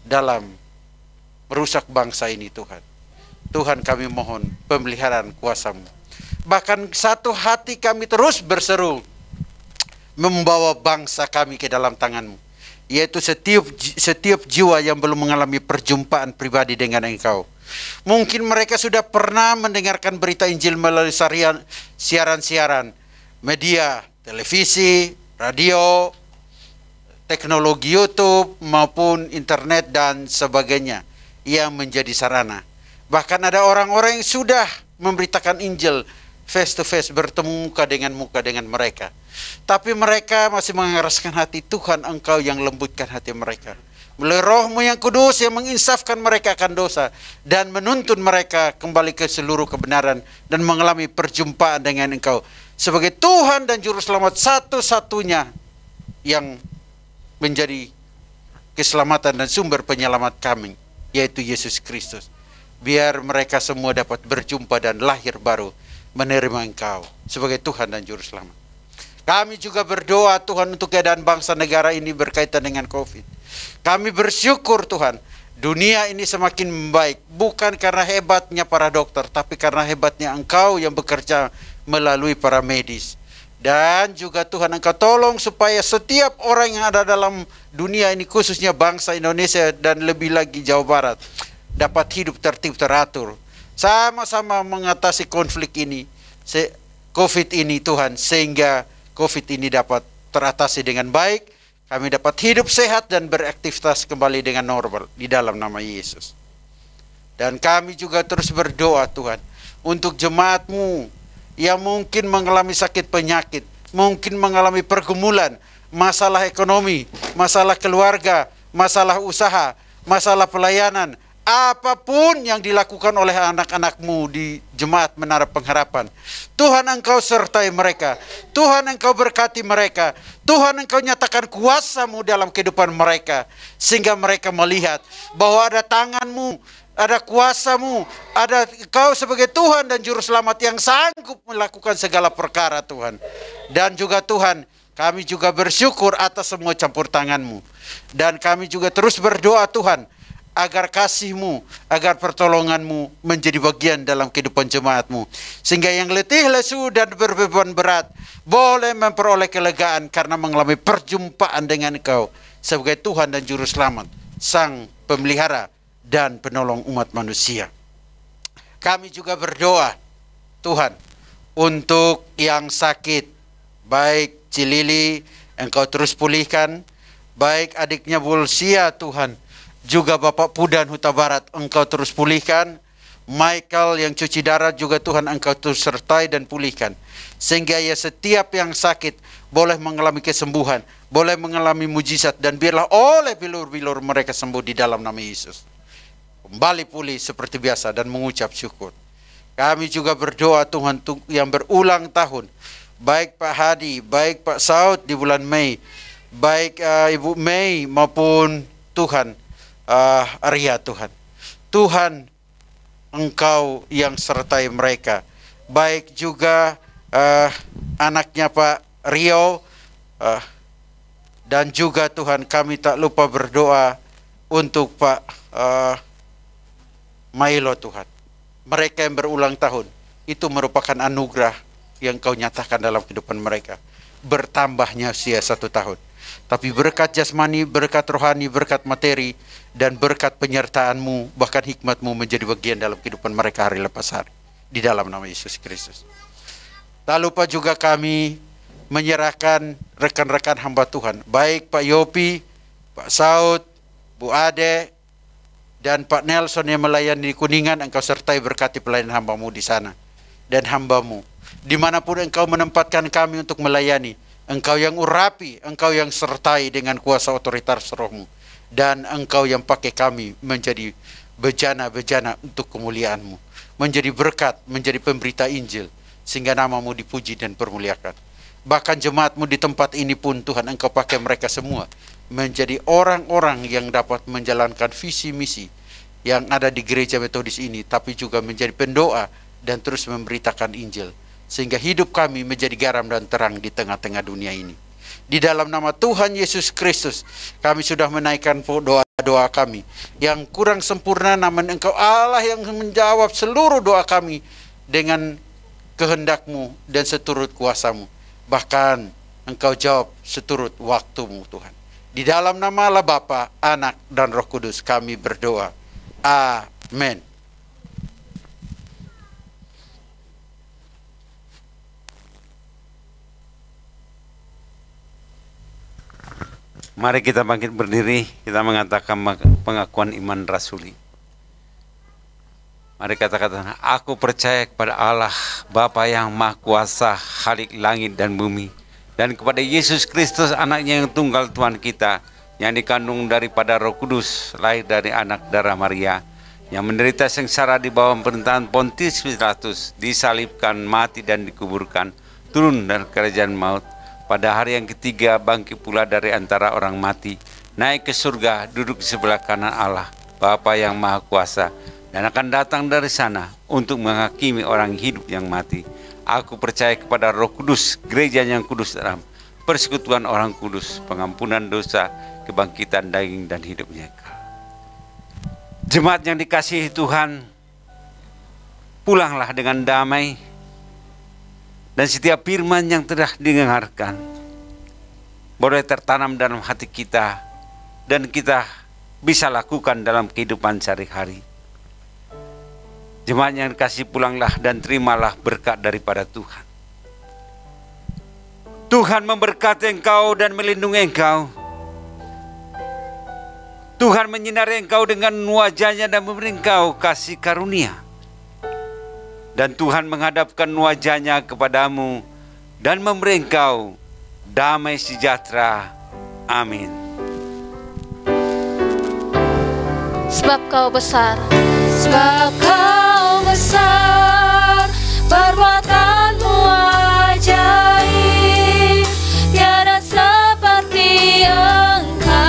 dalam merusak bangsa ini Tuhan. Tuhan kami mohon pemeliharaan kuasa-Mu. Bahkan satu hati kami terus berseru membawa bangsa kami ke dalam tangan-Mu. Yaitu setiap jiwa yang belum mengalami perjumpaan pribadi dengan Engkau. Mungkin mereka sudah pernah mendengarkan berita Injil melalui siaran-siaran media, televisi, radio, teknologi YouTube maupun internet dan sebagainya yang menjadi sarana. Bahkan ada orang-orang yang sudah memberitakan Injil face to face, bertemu muka dengan mereka. Tapi mereka masih mengeraskan hati. Tuhan, Engkau yang lembutkan hati mereka. Melalui Roh-Mu yang kudus yang menginsafkan mereka akan dosa dan menuntun mereka kembali ke seluruh kebenaran dan mengalami perjumpaan dengan Engkau sebagai Tuhan dan Juru Selamat satu-satunya yang menjadi keselamatan dan sumber penyelamat kami, yaitu Yesus Kristus. Biar mereka semua dapat berjumpa dan lahir baru menerima Engkau sebagai Tuhan dan Juru Selamat. Kami juga berdoa Tuhan untuk keadaan bangsa negara ini berkaitan dengan COVID. Kami bersyukur Tuhan, dunia ini semakin membaik. Bukan karena hebatnya para dokter, tapi karena hebatnya Engkau yang bekerja melalui para medis. Dan juga Tuhan, Engkau tolong supaya setiap orang yang ada dalam dunia ini, khususnya bangsa Indonesia dan lebih lagi Jawa Barat, dapat hidup tertib teratur. Sama-sama mengatasi konflik ini, COVID ini Tuhan, sehingga COVID ini dapat teratasi dengan baik, kami dapat hidup sehat dan beraktivitas kembali dengan normal di dalam nama Yesus. Dan kami juga terus berdoa Tuhan untuk jemaat-Mu yang mungkin mengalami sakit penyakit, mungkin mengalami pergumulan, masalah ekonomi, masalah keluarga, masalah usaha, masalah pelayanan, apapun yang dilakukan oleh anak-anak-Mu di Jemaat Menara Pengharapan. Tuhan, Engkau sertai mereka. Tuhan, Engkau berkati mereka. Tuhan, Engkau nyatakan kuasa-Mu dalam kehidupan mereka. Sehingga mereka melihat bahwa ada tangan-Mu, ada kuasa-Mu, ada Engkau sebagai Tuhan dan Juru Selamat yang sanggup melakukan segala perkara Tuhan. Dan juga Tuhan, kami juga bersyukur atas semua campur tangan-Mu. Dan kami juga terus berdoa Tuhan, agar kasih-Mu, agar pertolongan-Mu menjadi bagian dalam kehidupan jemaat-Mu. Sehingga yang letih, lesu, dan berbeban berat boleh memperoleh kelegaan karena mengalami perjumpaan dengan Engkau sebagai Tuhan dan Juru Selamat, Sang Pemelihara dan Penolong umat manusia. Kami juga berdoa, Tuhan, untuk yang sakit, baik Cilili, Engkau terus pulihkan, baik adiknya Bulsia Tuhan, juga Bapak Pudan Huta Barat, Engkau terus pulihkan. Michael yang cuci darah juga Tuhan, Engkau terus sertai dan pulihkan. Sehingga ya setiap yang sakit boleh mengalami kesembuhan, boleh mengalami mujizat, dan biarlah oleh bilur-bilur mereka sembuh di dalam nama Yesus. Kembali pulih seperti biasa dan mengucap syukur. Kami juga berdoa Tuhan untuk yang berulang tahun, baik Pak Hadi, baik Pak Saud di bulan Mei, baik Ibu Mei maupun Tuhan Arya Tuhan. Tuhan, Engkau yang sertai mereka. Baik juga anaknya Pak Rio, dan juga Tuhan kami tak lupa berdoa untuk Pak Mailo Tuhan. Mereka yang berulang tahun, itu merupakan anugerah yang Kau nyatakan dalam kehidupan mereka. Bertambahnya usia 1 tahun. Tapi berkat jasmani, berkat rohani, berkat materi, dan berkat penyertaan-Mu, bahkan hikmat-Mu menjadi bagian dalam kehidupan mereka hari lepas hari. Di dalam nama Yesus Kristus. Tak lupa juga kami menyerahkan rekan-rekan hamba Tuhan. Baik Pak Yopi, Pak Saud, Bu Ade, dan Pak Nelson yang melayani di Kuningan. Engkau sertai berkati pelayanan hamba-Mu di sana. Dan hamba-Mu, dimanapun Engkau menempatkan kami untuk melayani, Engkau yang urapi, Engkau yang sertai dengan kuasa otoritas Roh-Mu. Dan Engkau yang pakai kami menjadi bejana-bejana untuk kemuliaan-Mu. Menjadi berkat, menjadi pemberita Injil. Sehingga nama-Mu dipuji dan permuliakan. Bahkan jemaat-Mu di tempat ini pun Tuhan, Engkau pakai mereka semua menjadi orang-orang yang dapat menjalankan visi misi yang ada di gereja Metodis ini. Tapi juga menjadi pendoa dan terus memberitakan Injil. Sehingga hidup kami menjadi garam dan terang di tengah-tengah dunia ini. Di dalam nama Tuhan Yesus Kristus, kami sudah menaikkan doa-doa kami. Yang kurang sempurna, namun Engkau Allah yang menjawab seluruh doa kami dengan kehendak-Mu dan seturut kuasa-Mu. Bahkan Engkau jawab seturut waktu-Mu Tuhan. Di dalam nama Allah Bapa, Anak, dan Roh Kudus kami berdoa. Amin. Mari kita bangkit berdiri, kita mengatakan pengakuan iman rasuli. Mari katakan, aku percaya kepada Allah, Bapa yang Maha Kuasa, Khalik langit dan bumi, dan kepada Yesus Kristus, anaknya yang tunggal Tuhan kita, yang dikandung daripada Roh Kudus, lahir dari anak darah Maria, yang menderita sengsara di bawah pemerintahan Pontius Pilatus, disalibkan, mati dan dikuburkan, turun dari kerajaan maut. Pada hari yang ketiga bangkit pula dari antara orang mati, naik ke surga, duduk di sebelah kanan Allah, Bapa yang Maha Kuasa, dan akan datang dari sana untuk menghakimi orang hidup yang mati. Aku percaya kepada Roh Kudus, gereja yang kudus dalam persekutuan orang kudus, pengampunan dosa, kebangkitan daging dan hidupnya. Jemaat yang dikasihi Tuhan, pulanglah dengan damai. Dan setiap firman yang telah didengarkan boleh tertanam dalam hati kita dan kita bisa lakukan dalam kehidupan sehari-hari. Jemaat yang dikasih, pulanglah dan terimalah berkat daripada Tuhan. Tuhan memberkati engkau dan melindungi engkau. Tuhan menyinari engkau dengan wajah-Nya dan memberi engkau kasih karunia. Dan Tuhan menghadapkan wajah-Nya kepadamu dan memberi engkau damai sejahtera. Amin. Sebab Kau besar, sebab Kau besar, perbuatan-Mu ajaib, tiada seperti Engkau,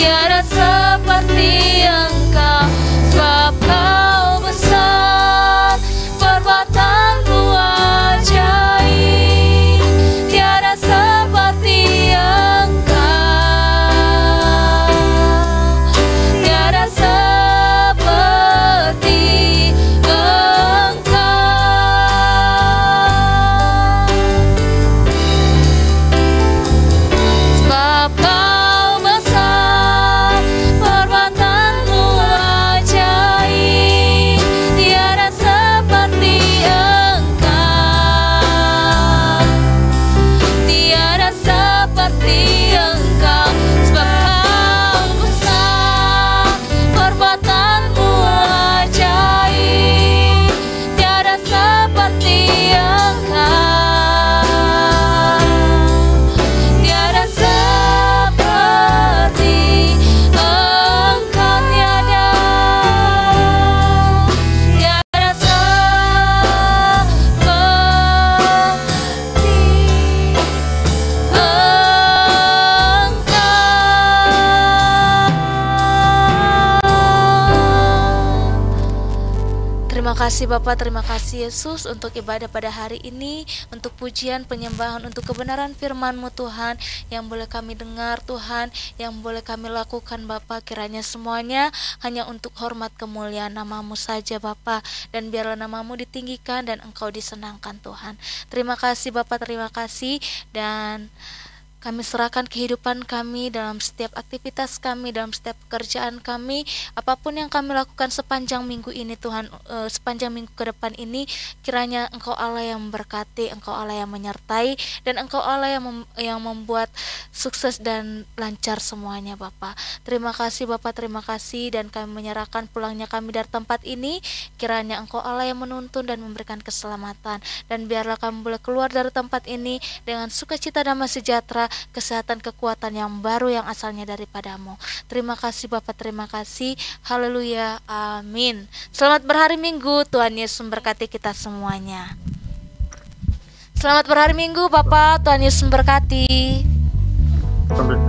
tiada seperti Engkau. Sebab Kau besar, perbuatan-Mu ajaib, tiada seperti Engkau, tiada seperti Engkau. Sebab Kau besar, perbuatan-Mu ajaib, tiada seperti Engkau, tiada seperti Engkau. Sebab Kau besar, perbuatan-Mu ajaib, tiada seperti Engkau, tiada seperti Engkau, tiada Terima kasih Bapak, terima kasih Yesus untuk ibadah pada hari ini, untuk pujian, penyembahan, untuk kebenaran firman-Mu Tuhan, yang boleh kami dengar Tuhan, yang boleh kami lakukan Bapak. Kiranya semuanya hanya untuk hormat kemuliaan nama-Mu saja Bapak, dan biarlah nama-Mu ditinggikan dan Engkau disenangkan Tuhan. Terima kasih Bapak, terima kasih, dan kami serahkan kehidupan kami dalam setiap aktivitas kami, dalam setiap pekerjaan kami, apapun yang kami lakukan sepanjang minggu ini Tuhan, sepanjang minggu ke depan ini, kiranya Engkau Allah yang memberkati, Engkau Allah yang menyertai, dan Engkau Allah yang membuat sukses dan lancar semuanya Bapak. Terima kasih Bapak, terima kasih, dan kami menyerahkan pulangnya kami dari tempat ini, kiranya Engkau Allah yang menuntun dan memberikan keselamatan, dan biarlah kami boleh keluar dari tempat ini dengan sukacita, damai sejahtera, kesehatan, kekuatan yang baru yang asalnya daripada-Mu. Terima kasih Bapak, terima kasih. Haleluya, amin. Selamat berhari Minggu, Tuhan Yesus memberkati kita semuanya. Selamat berhari Minggu Bapak, Tuhan Yesus memberkati. Amin.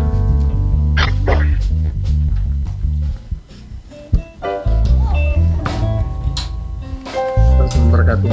Terus memberkati.